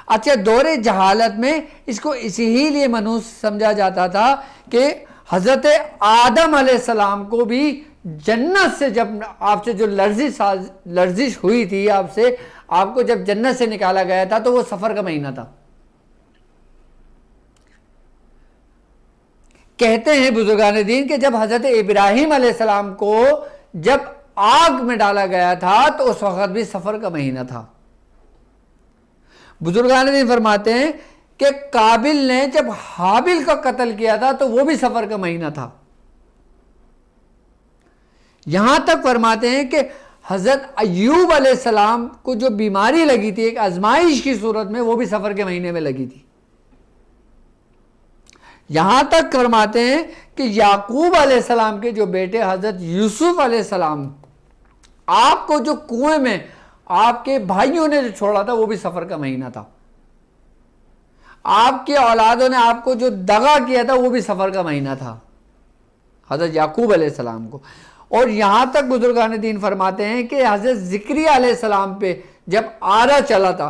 अच्छा, दौरे जहालत में इसको इसीलिए मनहूस समझा जाता था कि हज़रत आदम अलैहिस्सलाम को भी जन्नत से, जब आपसे जो लर्जिश हुई थी, आपको जब जन्नत से निकाला गया था तो वो सफ़र का महीना था। कहते हैं बुजुर्गान दीन कि जब हजरत इब्राहिम अलैहिस्सलाम को जब आग में डाला गया था तो उस वक्त भी सफर का महीना था। बुजुर्गान दीन फरमाते हैं कि काबिल ने जब हाबिल का कत्ल किया था तो वो भी सफर का महीना था। यहां तक फरमाते हैं कि हजरत अय्यूब अलैहिस्सलाम को जो बीमारी लगी थी एक आजमाइश की सूरत में, वो भी सफर के महीने में लगी थी। यहां तक फरमाते हैं कि याकूब अलैहिस्सलाम के जो बेटे हजरत यूसुफ अलैहिस्सलाम, आपको जो कुएं में आपके भाइयों ने जो छोड़ा था वो भी सफर का महीना था। आपके औलादों ने आपको जो दगा किया था वो भी सफर का महीना था हजरत याकूब अलैहिस्सलाम को। और यहां तक बुजुर्गान दीन फरमाते हैं कि हजरत ज़िक्रिया अलैहिस्सलाम पे जब आरा चला था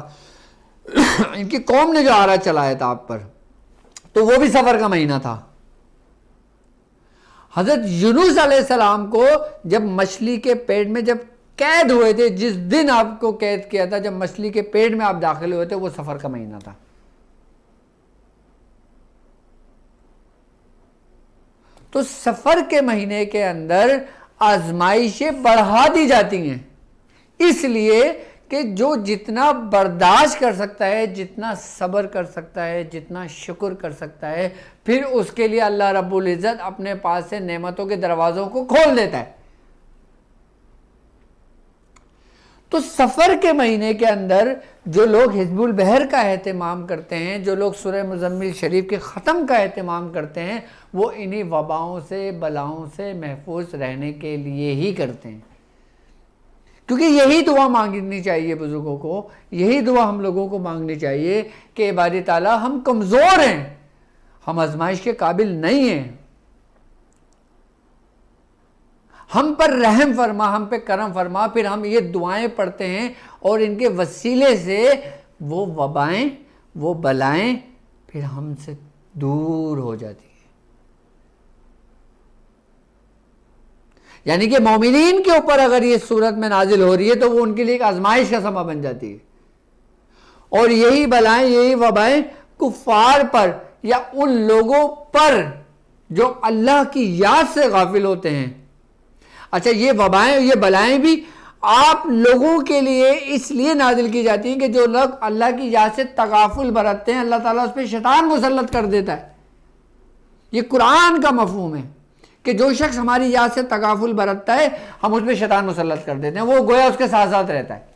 इनकी कौम ने जो आरा चलाया था आप पर, तो वो भी सफर का महीना था। हजरत यूनुस अलैहिस्सलाम को जब मछली के पेट में जब कैद हुए थे, जिस दिन आपको कैद किया था, जब मछली के पेट में आप दाखिल हुए थे, वो सफर का महीना था। तो सफर के महीने के अंदर आजमाइशें बढ़ा दी जाती हैं, इसलिए कि जो जितना बर्दाश्त कर सकता है, जितना सब्र कर सकता है, जितना शुक्र कर सकता है, फिर उसके लिए अल्लाह रब्बुल इज़्ज़त अपने पास से नेमतों के दरवाज़ों को खोल देता है। तो सफ़र के महीने के अंदर जो लोग हिज़्बुल बहर का एहतमाम करते हैं, जो लोग सूरह मुज़म्मिल शरीफ के ख़त्म का एहतमाम करते हैं, वो इन्हीं वबाओं से, बलाओं से महफूज रहने के लिए ही करते हैं। क्योंकि यही दुआ मांगनी चाहिए बुजुर्गों को, यही दुआ हम लोगों को मांगनी चाहिए कि बारी ताला हम कमज़ोर हैं, हम आजमाइश के काबिल नहीं हैं, हम पर रहम फरमा, हम पे करम फरमा। फिर हम ये दुआएं पढ़ते हैं और इनके वसीले से वो वबाएं, वो बलाएं फिर हमसे दूर हो जाती है। यानी कि मोमिनीन के ऊपर अगर ये सूरत में नाजिल हो रही है तो वो उनके लिए एक आजमाइश का समा बन जाती है। और यही बलाएं, यही वबाएं कुफार पर या उन लोगों पर जो अल्लाह की याद से गाफिल होते हैं। अच्छा, ये वबाएं, ये बलाएं भी आप लोगों के लिए इसलिए नाजिल की जाती हैं कि जो लोग अल्लाह की याद से तगाफुल बरतते हैं, अल्लाह ताला उस पर शैतान मुसल्लत कर देता है। ये कुरान का मफहूम है कि जो शख्स हमारी याद से तगाफुल बरतता है, हम उस पर शैतान मुसल्लत कर देते हैं, वो गोया उसके साथ साथ रहता है।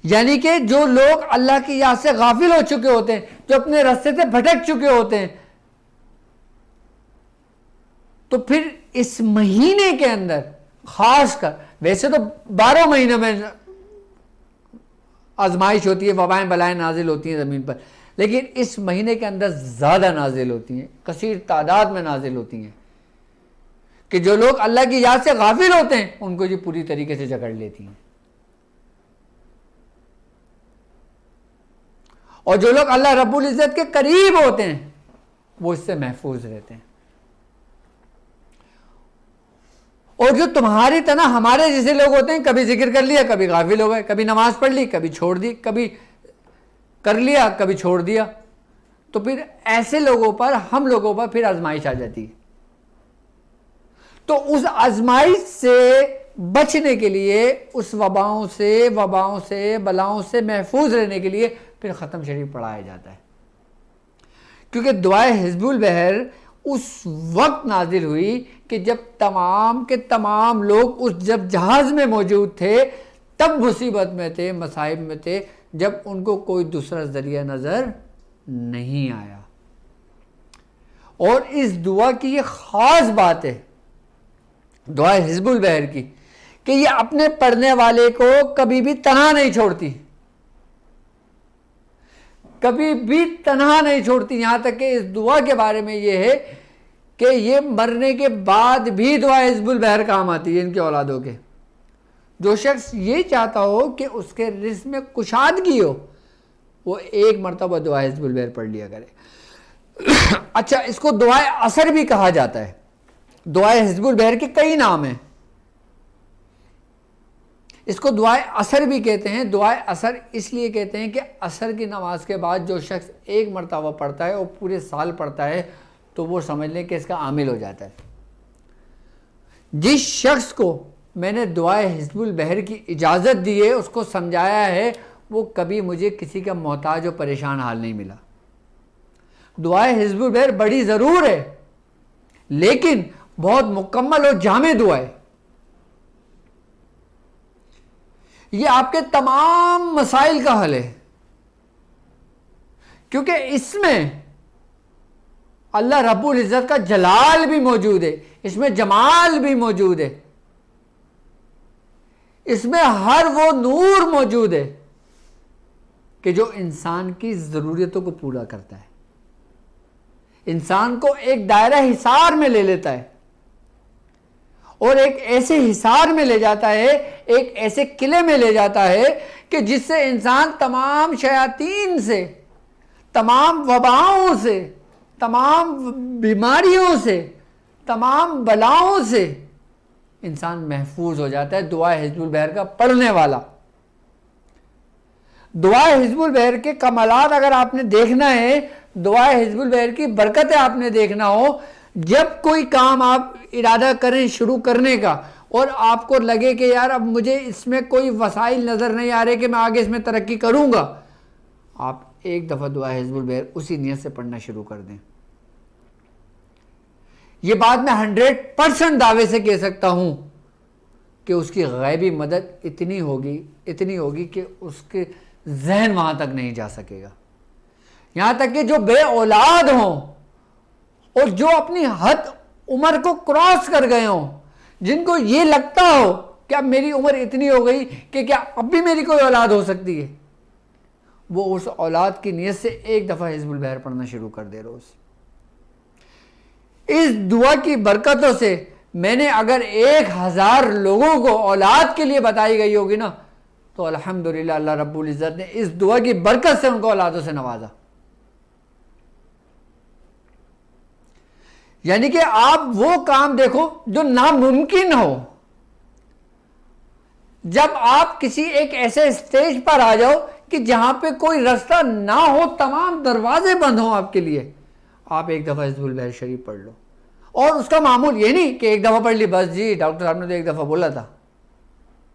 यानी कि जो लोग अल्लाह की याद से गाफिल हो चुके होते हैं, जो अपने रास्ते से भटक चुके होते हैं, तो फिर इस महीने के अंदर खासकर, वैसे तो 12 महीनों में आजमाइश होती है, वबाएं बलाएं नाजिल होती हैं ज़मीन पर, लेकिन इस महीने के अंदर ज़्यादा नाजिल होती हैं, कसीर तादाद में नाजिल होती हैं कि जो लोग अल्लाह की याद से गाफिल होते हैं उनको ये पूरी तरीके से जकड़ लेती हैं, और जो लोग अल्लाह रब्बुल इज़्ज़त के करीब होते हैं वो इससे महफूज रहते हैं। और जो तुम्हारी तरह हमारे जैसे लोग होते हैं, कभी जिक्र कर लिया, कभी गाफिल हो गए, कभी नमाज पढ़ ली, कभी छोड़ दी, कभी कर लिया, कभी छोड़ दिया, तो फिर ऐसे लोगों पर, हम लोगों पर फिर आजमाइश आ जाती है। तो उस आजमाइश से बचने के लिए, उस वबाओं से बलाओं से महफूज रहने के लिए फिर ख़त्म शरीफ पढ़ाया जाता है। क्योंकि दुआए हिज़्बुल बहर उस वक्त नाजिल हुई कि जब तमाम के तमाम लोग उस जब जहाज में मौजूद थे, तब मुसीबत में थे, मसाइब में थे, जब उनको कोई दूसरा जरिया नज़र नहीं आया। और इस दुआ की ये ख़ास बात है दुआ हिज़्बुल बहर की, कि ये अपने पढ़ने वाले को कभी भी तन्हा नहीं छोड़ती, कभी भी तन्हा नहीं छोड़ती। यहाँ तक कि इस दुआ के बारे में ये है कि ये मरने के बाद भी दुआ हिज़्बुल बहर काम आती है इनके औलादों के। जो शख्स ये चाहता हो कि उसके रिज़्क़ में कुशादगी हो, वो एक मरतबा दुआ हिज़्बुल बहर पढ़ लिया करे। अच्छा, इसको दुआए असर भी कहा जाता है। दुआए हिज़्बुल बहर के कई नाम हैं। इसको दुआए असर भी कहते हैं। दुआए असर इसलिए कहते हैं कि असर की नमाज के बाद जो शख्स एक मरतबा पढ़ता है और पूरे साल पढ़ता है तो वो समझ लें कि इसका आमिल हो जाता है। जिस शख्स को मैंने दुआए हिज़्बुल बहर की इजाज़त दी है, उसको समझाया है, वो कभी मुझे किसी का मोहताज और परेशान हाल नहीं मिला। दुआए हिज़्बुल बहर बड़ी ज़रूर है, लेकिन बहुत मुकम्मल और जामे दुआ है। ये आपके तमाम मसाइल का हल है, क्योंकि इसमें अल्लाह रब्बुल इज़्ज़त का जलाल भी मौजूद है, इसमें जमाल भी मौजूद है, इसमें हर वो नूर मौजूद है कि जो इंसान की ज़रूरतों को पूरा करता है, इंसान को एक दायरा हिसार में ले लेता है और एक ऐसे हिसार में ले जाता है, एक ऐसे किले में ले जाता है कि जिससे इंसान तमाम शयातीन से, तमाम वबाओं से, तमाम बीमारियों से, तमाम बलाओं से इंसान महफूज हो जाता है। दुआ हिज़्बुल बहर का पढ़ने वाला। दुआ हिज़्बुल बहर के कमालात अगर आपने देखना है, दुआ हिज़्बुल बहर की बरकतें आपने देखना हो, जब कोई काम आप इरादा करें शुरू करने का और आपको लगे कि यार अब मुझे इसमें कोई वसाइल नज़र नहीं आ रहे कि मैं आगे इसमें तरक्की करूँगा, आप एक दफ़ा दुआ हिज़्बुल बहर उसी नियत से पढ़ना शुरू कर दें। ये बात मैं 100% दावे से कह सकता हूँ कि उसकी गैबी मदद इतनी होगी कि उसके जहन वहाँ तक नहीं जा सकेगा। यहाँ तक कि जो बे औलाद हों और जो अपनी हद उम्र को क्रॉस कर गए हों, जिनको ये लगता हो कि अब मेरी उम्र इतनी हो गई कि क्या अब भी मेरी कोई औलाद हो सकती है, वो उस औलाद की नीयत से एक दफ़ा हिज़्बुल बहर पढ़ना शुरू कर दे रोज़। इस दुआ की बरकतों से मैंने अगर 1000 लोगों को औलाद के लिए बताई गई होगी ना, तो अल्हम्दुलिल्लाह अल्लाह रब्बुल इज़्ज़त ने इस दुआ की बरकत से उनको औलादों से नवाजा। यानी कि आप वो काम देखो जो नामुमकिन हो। जब आप किसी एक ऐसे स्टेज पर आ जाओ कि जहां पे कोई रास्ता ना हो, तमाम दरवाजे बंद हो आपके लिए, आप एक दफ़ा हिज़्बुल बहर शरीफ पढ़ लो। और उसका मामूल ये नहीं कि एक दफ़ा पढ़ ली बस जी डॉक्टर साहब ने तो एक दफ़ा बोला था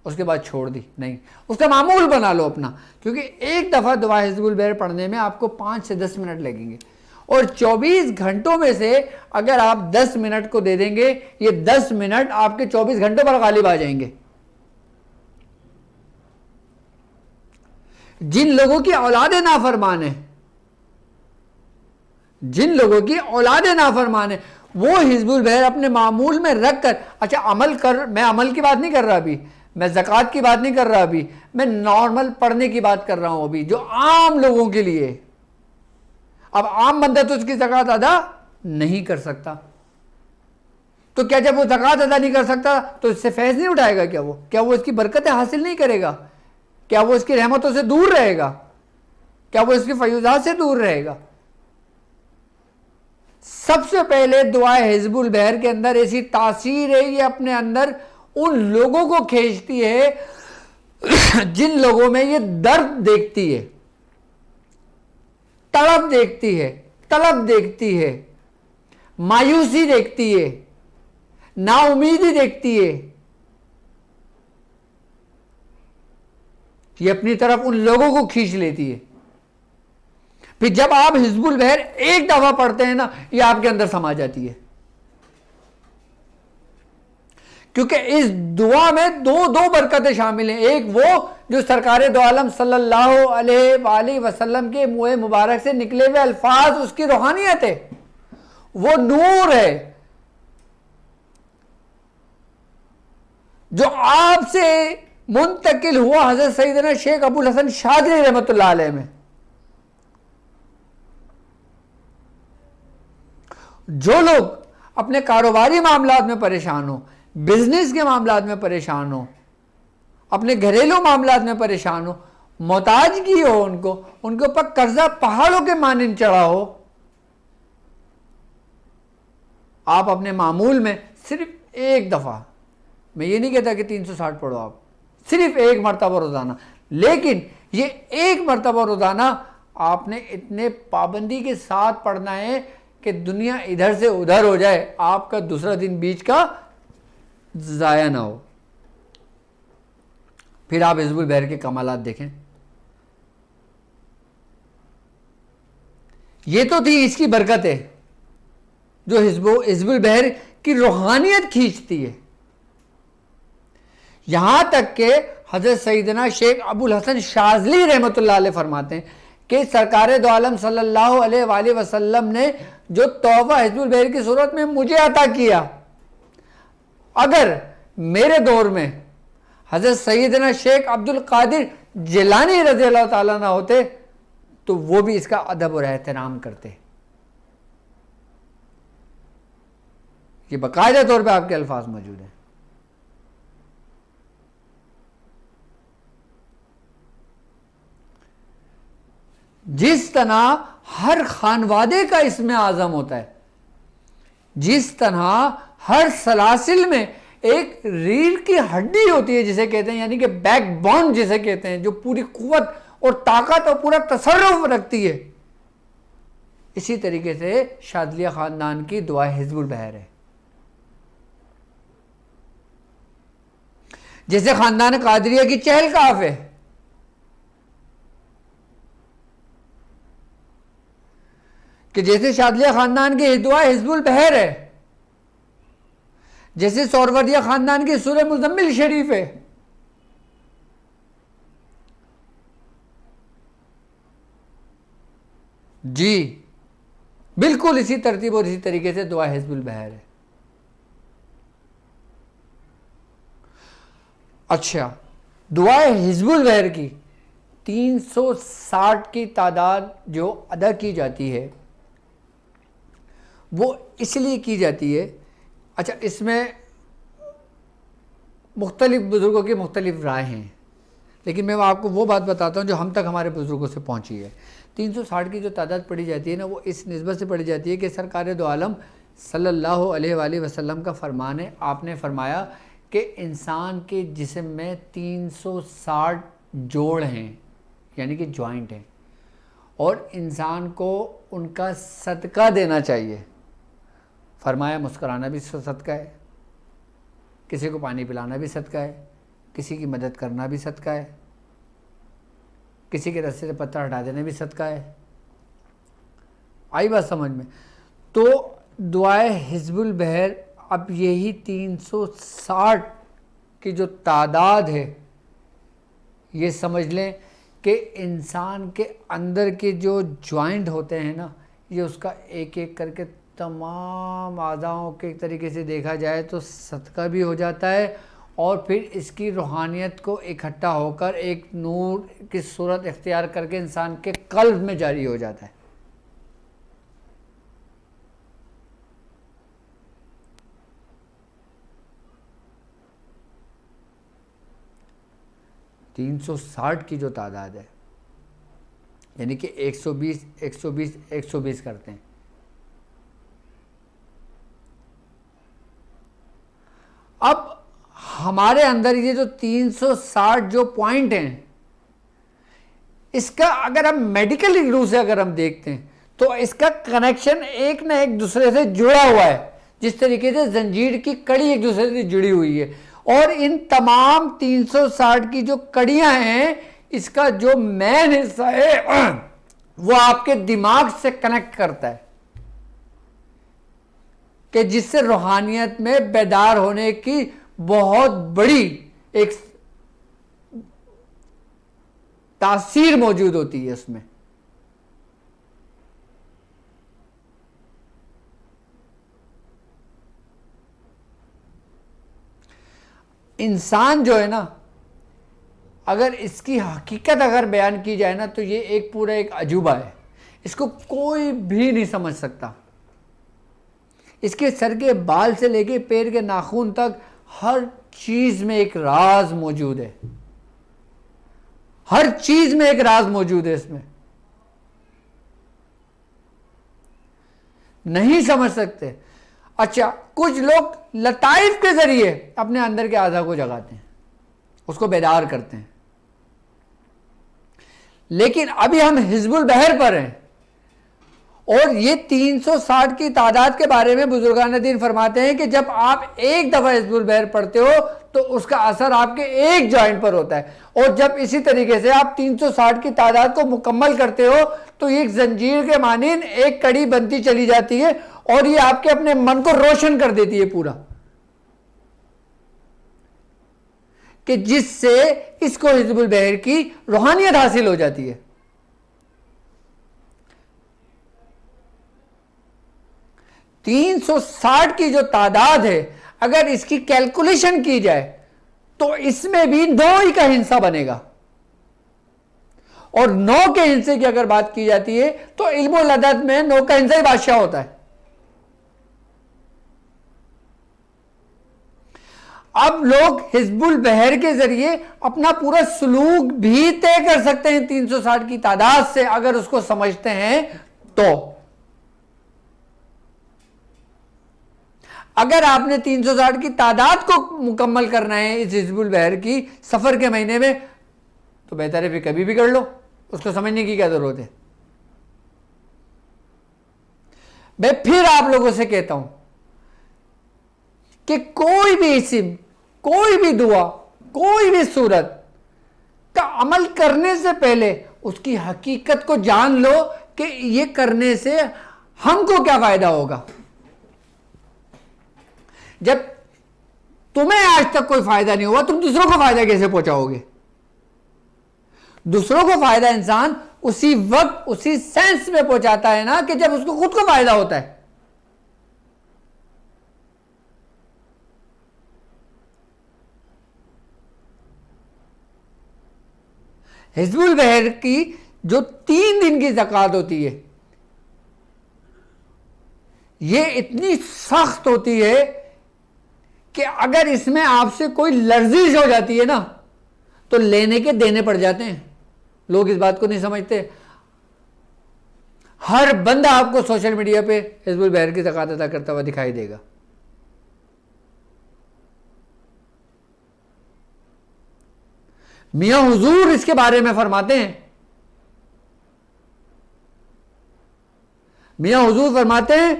उसके बाद छोड़ दी, नहीं, उसका मामूल बना लो अपना। क्योंकि एक दफ़ा दुआ हिज़्बुल बहर पढ़ने में आपको 5 से 10 मिनट लगेंगे और 24 घंटों में से अगर आप 10 मिनट को दे देंगे, ये 10 मिनट आपके 24 घंटों पर गालिब आ जाएंगे। जिन लोगों की औलादे नाफरमान है, जिन लोगों की औलादे नाफरमान है, वो हिज़्बुल बहर अपने मामूल में रख कर, अच्छा अमल कर, मैं अमल की बात नहीं कर रहा अभी, मैं ज़कात की बात नहीं कर रहा अभी, मैं नॉर्मल पढ़ने की बात कर रहा हूं अभी, जो आम लोगों के लिए। अब आम बंदा तो उसकी ज़कात अदा नहीं कर सकता, तो क्या जब वो ज़कात अदा नहीं कर सकता तो इससे फैज़ नहीं उठाएगा? क्या वो इसकी बरकतें हासिल नहीं करेगा? क्या वो इसकी रहमतों से दूर रहेगा? क्या वो इसकी फयूज़ात से दूर रहेगा? सबसे पहले दुआ हिज़्बुल बहर के अंदर ऐसी तासीर है, ये अपने अंदर उन लोगों को खींचती है जिन लोगों में ये दर्द देखती है, तड़प देखती है, तलब देखती है, मायूसी देखती है, नाउमीदी देखती है। ये अपनी तरफ उन लोगों को खींच लेती है। फिर जब आप हिज़्बुल बहर एक दफा पढ़ते हैं ना, ये आपके अंदर समा जाती है। क्योंकि इस दुआ में दो बरकतें शामिल हैं। एक वो जो सरकार दो आलम सल्लल्लाहु अलैहि वसल्लम के मुंह मुबारक से निकले हुए अल्फाज, उसकी रूहानियत है, वो नूर है जो आपसे मुंतकिल हुआ हज़रत सैयदना शेख अबुल हसन शाज़िली रहमतुल्लाह अलैह में। जो लोग अपने कारोबारी मामलात में परेशान हो, बिजनेस के मामलात में परेशान हो, अपने घरेलू मामलात में परेशान हो, मोहताजगी हो, उनके ऊपर कर्जा पहाड़ों के मानिंद चढ़ा हो, आप अपने मामूल में सिर्फ एक दफ़ा, मैं ये नहीं कहता कि 360 पढ़ो, आप सिर्फ एक मरतबा रोज़ाना। लेकिन ये एक मरतबा रोज़ाना आपने इतने पाबंदी के साथ पढ़ना है कि दुनिया इधर से उधर हो जाए, आपका दूसरा दिन बीच का ज़ाया ना हो। फिर आप हिज़्बुल बहर के कमालात देखें। ये तो थी इसकी बरकत है जो हिज़्बुल बहर की रूहानियत खींचती है। यहां तक के हज़रत सैयदना शेख अबुल हसन शाज़ली रहमतुल्लाह अलैह फरमाते हैं कि सरकार दो आलम सल्लल्लाहु अलैहि वसल्लम ने जो तोहफा हिज़्बुल बहर की सूरत में मुझे अता किया, अगर मेरे दौर में हज़रत सैयदना शेख अब्दुल कादिर जिलानी रज़ी अल्लाह ताला ना होते तो वो भी इसका अदब और एहतराम करते। ये बाकायदा तौर पे आपके अल्फाज मौजूद हैं। जिस तरह हर खानवादे का इसमें आज़म होता है, जिस तरह हर सलासिल में एक रीढ़ की हड्डी होती है जिसे कहते हैं, यानी कि बैकबोन जिसे कहते हैं, जो पूरी कुव्वत और ताकत और पूरा तसर्रुफ रखती है, इसी तरीके से शाज़लिया ख़ानदान की दुआ हिज़्बुल बहर है। जैसे ख़ानदान कादरिया की चहल काफ है, कि जैसे शाज़लिया ख़ानदान की दुआ हिज़्बुल बहर है, जैसे सौरवर्दिया ख़ानदान की सूरह मुज़म्मिल शरीफ है। जी बिल्कुल इसी तरतीब और इसी तरीके से दुआ हिज़्बुल बहर है। अच्छा, दुआ हिज़्बुल बहर की 360 की तादाद जो अदा की जाती है वो इसलिए की जाती है। अच्छा, इसमें मुख्तलिफ बुज़ुर्गों की मुख्तलिफ राय हैं, लेकिन मैं आपको वो बात बताता हूँ जो हम तक हमारे बुज़ुर्गों से पहुँची है। 360 की जो तादाद पढ़ी जाती है ना, वो इस निस्बत से पढ़ी जाती है कि सरकार दो आलम सल्लल्लाहु अलैहि वसल्लम का फरमान है। आपने फरमाया कि इंसान के जिस्म में 360 जोड़ हैं, यानी कि जॉइंट हैं, और इंसान को उनका सदका देना चाहिए। फरमाया मुस्कुराना भी सदका है, किसी को पानी पिलाना भी सदका है, किसी की मदद करना भी सदका है, किसी के रास्ते से पत्थर हटा देना भी सदका है। आई बात समझ में? तो दुआए हिज़्बुल बहर, अब यही 360 की जो तादाद है, ये समझ लें कि इंसान के अंदर के जो जॉइंट होते हैं ना, ये उसका एक एक करके तमाम आज़ाओं के एक तरीके से देखा जाए तो सदका भी हो जाता है, और फिर इसकी रूहानियत को इकट्ठा होकर एक नूर की सूरत इख्तियार करके इंसान के कल्ब में जारी हो जाता है। तीन 360 की जो तादाद है, यानी कि 120 120 120 करते हैं। अब हमारे अंदर ये जो 360 जो पॉइंट हैं, इसका अगर हम मेडिकल व्यू से अगर हम देखते हैं तो इसका कनेक्शन एक ना एक दूसरे से जुड़ा हुआ है, जिस तरीके से जंजीर की कड़ी एक दूसरे से जुड़ी हुई है। और इन तमाम 360 की जो कड़ियां हैं, इसका जो मेन हिस्सा है वो आपके दिमाग से कनेक्ट करता है, कि जिससे रूहानियत में बेदार होने की बहुत बड़ी एक तासीर मौजूद होती है उसमें। इंसान जो है ना, अगर इसकी हकीकत अगर बयान की जाए ना, तो ये एक पूरा एक अजूबा है, इसको कोई भी नहीं समझ सकता। इसके सर के बाल से लेके पैर के नाखून तक हर चीज में एक राज मौजूद है, हर चीज में एक राज मौजूद है। इसमें नहीं समझ सकते। अच्छा, कुछ लोग लताइफ के जरिए अपने अंदर के आज़ा को जगाते हैं, उसको बेदार करते हैं। लेकिन अभी हम हिजबुल बहर पर हैं, और ये 360 की तादाद के बारे में बुजुर्गान दीन फरमाते हैं कि जब आप एक दफ़ा हिजबुल बहर पढ़ते हो तो उसका असर आपके एक जॉइंट पर होता है, और जब इसी तरीके से आप 360 की तादाद को मुकम्मल करते हो तो एक जंजीर के मानिंद एक कड़ी बनती चली जाती है, और ये आपके अपने मन को रोशन कर देती है पूरा, कि जिससे इसको हिजबुल बहर की रूहानियत हासिल हो जाती है। तीन 360 की जो तादाद है, अगर इसकी कैलकुलेशन की जाए तो इसमें भी 9 ही का हिस्सा बनेगा, और 9 के हिस्से की अगर बात की जाती है तो इल्मुल अदद में 9 का हिस्सा ही बादशाह होता है। अब लोग हिजबुल बहर के जरिए अपना पूरा सलूक भी तय कर सकते हैं 360 की तादाद से, अगर उसको समझते हैं तो। अगर आपने 360 की तादाद को मुकम्मल करना है इस हिजबुल बहर की सफर के महीने में, तो बेहतर है फिर कभी भी कर लो, उसको समझने की क्या जरूरत है। मैं फिर आप लोगों से कहता हूं कि कोई भी इस्म, कोई भी दुआ, कोई भी सूरत का अमल करने से पहले उसकी हकीकत को जान लो कि ये करने से हमको क्या फायदा होगा। जब तुम्हें आज तक कोई फायदा नहीं हुआ, तुम दूसरों को फायदा कैसे पहुंचाओगे। दूसरों को फायदा इंसान उसी वक्त उसी सेंस में पहुंचाता है ना कि जब उसको खुद को फायदा होता है। हिजबुल बहर की जो 3 दिन की ज़कात होती है, ये इतनी सख्त होती है कि अगर इसमें आपसे कोई लर्जिश हो जाती है ना तो लेने के देने पड़ जाते हैं। लोग इस बात को नहीं समझते। हर बंदा आपको सोशल मीडिया पे हिजबुल बहर की ज़कात अदा करता हुआ दिखाई देगा। मियां हुजूर इसके बारे में फरमाते हैं, मियां हुजूर फरमाते हैं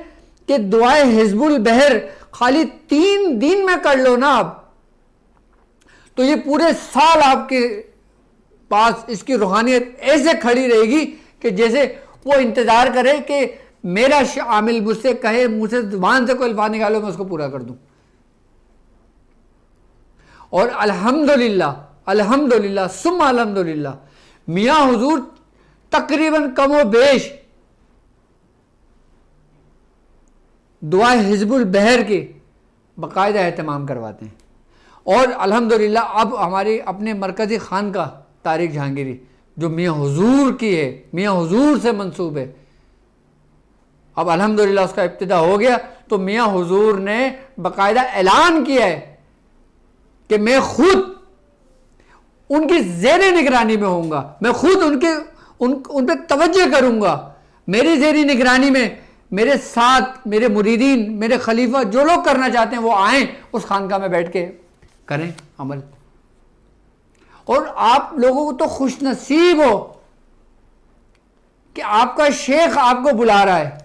कि दुआए हिजबुल बहर खाली 3 दिन में कर लो ना आप, तो ये पूरे साल आपके पास इसकी रूहानियत ऐसे खड़ी रहेगी कि जैसे वो इंतजार करे कि मेरा आमिल मुझसे कहे, मुझसे जुबान से कोई अल्फाज निकालो, मैं उसको पूरा कर दूं। और अल्हम्दुलिल्लाह, अल्हम्दुलिल्लाह सुम्मा अल्हम्दुलिल्लाह, मियां हुजूर तकरीबन कमो बेश दुआ हिजबुल बहर की बाकायदा एहतमाम करवाते हैं। और अल्हम्दुलिल्लाह अब हमारी अपने मरकज़ी खानका तारिक जहांगीरी जो मियां हुजूर की है, मियां हुजूर से मंसूब है, अब अल्हम्दुलिल्लाह उसका इब्तिदा हो गया। तो मियां हुजूर ने बाकायदा ऐलान किया है कि मैं खुद उनकी ज़ेरे निगरानी में होऊंगा, मैं खुद उन पे तवज्जो करूंगा। मेरी ज़ेरी निगरानी में मेरे साथ मेरे मुरीदीन, मेरे खलीफा, जो लोग करना चाहते हैं वो आएँ, उस खानका में बैठ के करें अमल। और आप लोगों को तो खुश नसीब हो कि आपका शेख आपको बुला रहा है।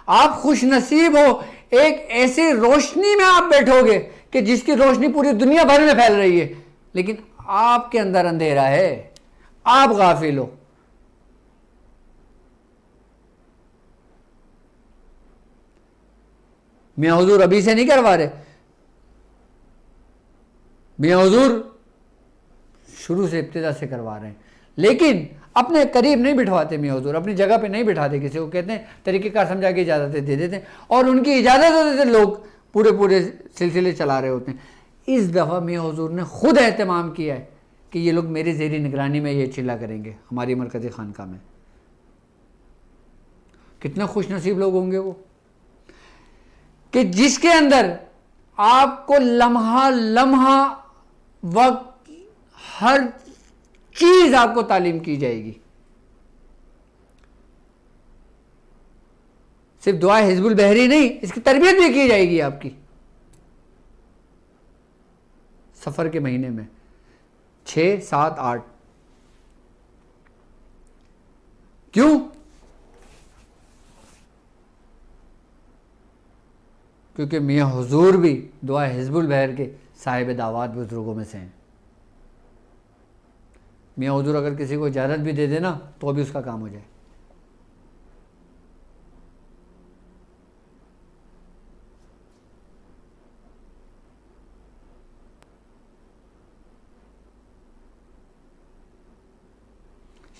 आप खुश नसीब हो, एक ऐसी रोशनी में आप बैठोगे कि जिसकी रोशनी पूरी दुनिया भर में फैल रही है, लेकिन आपके अंदर अंधेरा है, आप गाफिल हो। मियां हुजूर अभी से नहीं करवा रहे, मियां हुजूर शुरू से इब्तिदा से करवा रहे हैं, लेकिन अपने करीब नहीं बिठवाते। मियां हुजूर अपनी जगह पे नहीं बिठाते किसी को, कहते हैं तरीक़ेकार समझा के इजाज़तें दे देते हैं, और उनकी इजाज़त होते थे लोग पूरे सिलसिले चला रहे होते हैं। इस दफ़ा मियां हुजूर ने खुद एहतमाम किया है कि ये लोग मेरी ज़ेरी निगरानी में ये चिल्ला करेंगे हमारी मरकज़ी खानका में। कितने खुश नसीब लोग होंगे वो, कि जिसके अंदर आपको लम्हा लम्हा वक्त हर चीज आपको तालीम की जाएगी। सिर्फ दुआ हिजबुल बहरी नहीं, इसकी तरबियत भी की जाएगी आपकी। सफ़र के महीने में, 6, 7, 8। क्यों? क्योंकि मियाँ हुजूर भी दुआ हिज़्बुल बहर के साहिब दावत बुज़ुर्गों में से हैं। मियाँ हुजूर अगर किसी को इजाज़त भी दे देना तो भी उसका काम हो जाए।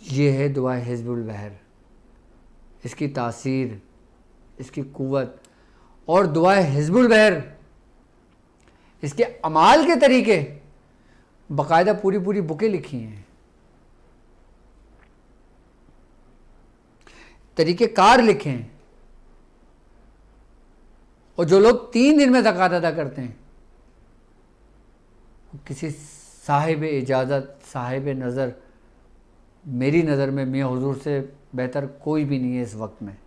ये है दुआ हिज़्बुल बहर, इसकी तासीर, इसकी क़ुव्वत। और दुआ हिज़्बुल बहर, इसके अमाल के तरीके बाकायदा पूरी पूरी बुकें लिखी हैं, तरीके कार लिखे हैं। और जो लोग 3 दिन में ज़कात अदा करते हैं, किसी साहिब इजाज़त, साहिब नज़र, मेरी नज़र में मियाँ हुजूर से बेहतर कोई भी नहीं है इस वक्त में।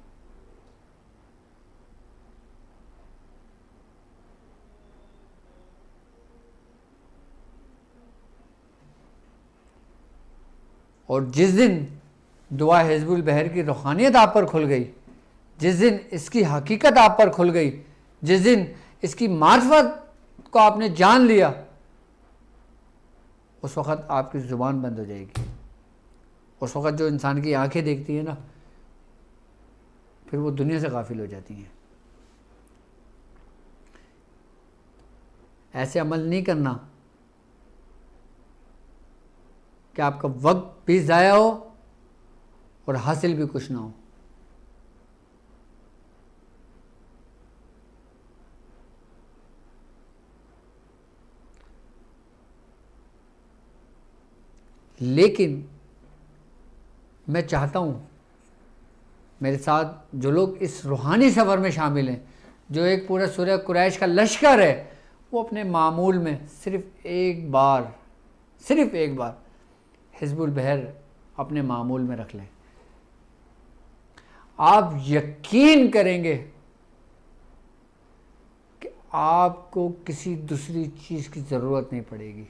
और जिस दिन दुआ हिज़्बुल बहर की रूहानियत आप पर खुल गई, जिस दिन इसकी हकीकत आप पर खुल गई, जिस दिन इसकी मार्फत को आपने जान लिया, उस वक़्त आपकी ज़ुबान बंद हो जाएगी। उस वक़्त जो इंसान की आंखें देखती है ना, फिर वो दुनिया से गाफिल हो जाती हैं। ऐसे अमल नहीं करना कि आपका वक्त भी ज़ाया हो और हासिल भी कुछ ना हो। लेकिन मैं चाहता हूँ मेरे साथ जो लोग इस रूहानी सफ़र में शामिल हैं, जो एक पूरा सूरह कुरैश का लश्कर है, वो अपने मामूल में सिर्फ़ एक बार हिज़्बुल बहर अपने मामूल में रख लें। आप यकीन करेंगे कि आपको किसी दूसरी चीज़ की ज़रूरत नहीं पड़ेगी।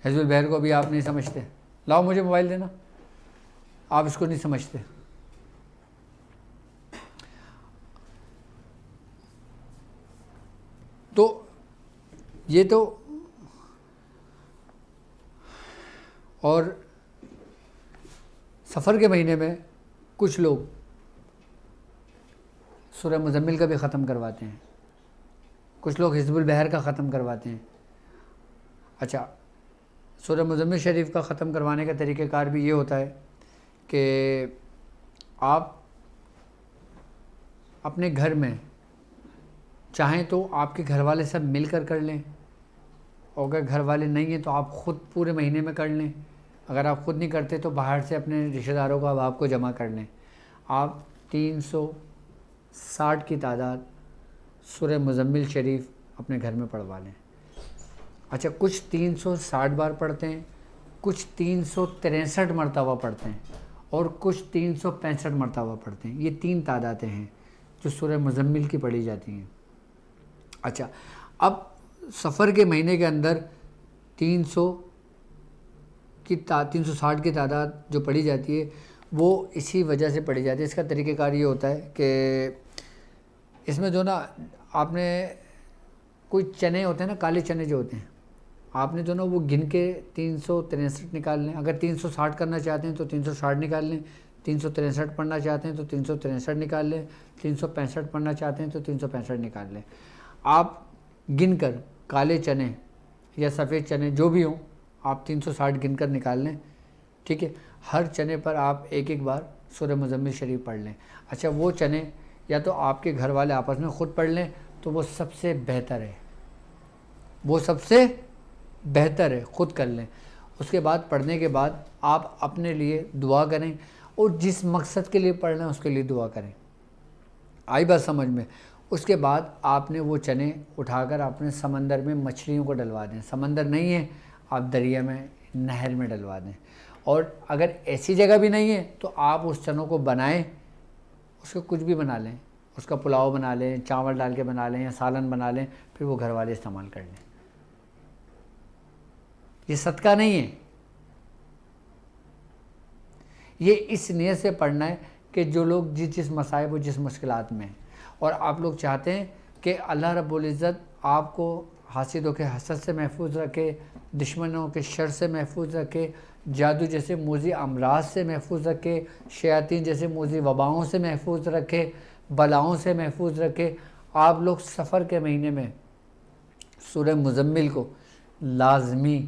हिज़्बुल बहर को भी आप नहीं समझते, लाओ मुझे मोबाइल देना, आप इसको नहीं समझते। तो ये तो, और सफ़र के महीने में कुछ लोग सूरह मुज़म्मिल का भी ख़त्म करवाते हैं, कुछ लोग हिज़्बुल बहर का ख़त्म करवाते हैं। अच्छा, सूरह मुज़म्मिल शरीफ का ख़त्म करवाने का तरीक़ाकार भी ये होता है कि आप अपने घर में चाहें तो आपके घर वाले सब मिलकर कर लें, और अगर घर वाले नहीं हैं तो आप ख़ुद पूरे महीने में कर लें। अगर आप ख़ुद नहीं करते तो बाहर से अपने रिश्तेदारों का अहबाब को जमा कर लें। आप 360 की तादाद सूरह मुज़म्मिल शरीफ अपने घर में पढ़वा लें। अच्छा, कुछ 360 बार पढ़ते हैं, कुछ 363 मरतबा पढ़ते हैं, और कुछ 365 मरतबा पढ़ते हैं। ये 3 तादादें हैं जो सूरह मुज़म्मिल की पढ़ी जाती हैं। अच्छा, अब सफ़र के महीने के अंदर 360 की तादाद जो पढ़ी जाती है वो इसी वजह से पढ़ी जाती है। इसका तरीक़ेकार ये होता है कि इसमें जो ना, आपने कोई चने होते हैं ना, काले चने जो होते हैं, आपने जो ना वो गिन के 363 निकाल लें। अगर 360 करना चाहते हैं तो 360 निकाल लें, 363 पढ़ना चाहते हैं तो 363 निकाल लें, 365 पढ़ना चाहते हैं तो 365 निकाल लें। आप गिनकर काले चने या सफ़ेद चने जो भी हों, आप 360 गिनकर निकाल लें। ठीक है, हर चने पर आप एक एक बार सूरह मुज़म्मिल शरीफ पढ़ लें। अच्छा, वो चने या तो आपके घर वाले आपस में ख़ुद पढ़ लें तो वो सबसे बेहतर है, वो सबसे बेहतर है, ख़ुद कर लें। उसके बाद पढ़ने के बाद आप अपने लिए दुआ करें, और जिस मकसद के लिए पढ़ना है उसके लिए दुआ करें। आई बात समझ में? उसके बाद आपने वो चने उठाकर अपने समंदर में मछलियों को डलवा दें। समंदर नहीं है, आप दरिया में, नहर में डलवा दें। और अगर ऐसी जगह भी नहीं है तो आप उस चनों को बनाएं, उसको कुछ भी बना लें, उसका पुलाव बना लें, चावल डाल के बना लें या सालन बना लें, फिर वो घर वाले इस्तेमाल कर लें। ये सदका नहीं है, ये इस नियत से पढ़ना है कि जो लोग जिस मसाइब और जिस मुश्किलात में हैं, और आप लोग चाहते हैं कि अल्लाह रब्बुल इज़्ज़त आपको हासिदों के हसद से महफूज रखे, दुश्मनों के शर से महफूज रखे, जादू जैसे मूज़ी अमराज से महफूज रखे, शयातीन जैसे मूज़ी वबाओं से महफूज रखे, बलाओं से महफूज रखे। आप लोग सफ़र के महीने में सूरह मुज़म्मिल को लाजमी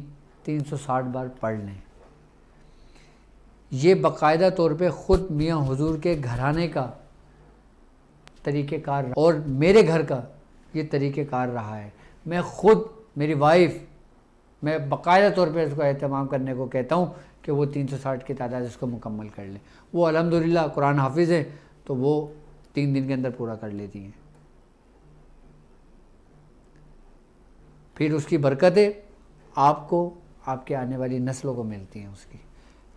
360 बार पढ़ लें। ये बाकायदा तौर पे ख़ुद मियाँ हुजूर के घराने का तरीक़ेकार और मेरे घर का ये तरीक़ेकार रहा है। मैं ख़ुद, मेरी वाइफ, मैं बाकायदा तौर पे इसको एहतमाम करने को कहता हूँ कि वो 360 की तादाद इसको मुकम्मल कर लें। वो अल्हम्दुलिल्लाह कुरान हाफिज़ है, तो वो 3 दिन के अंदर पूरा कर लेती हैं। फिर उसकी बरकतें आपको, आपके आने वाली नस्लों को मिलती हैं उसकी।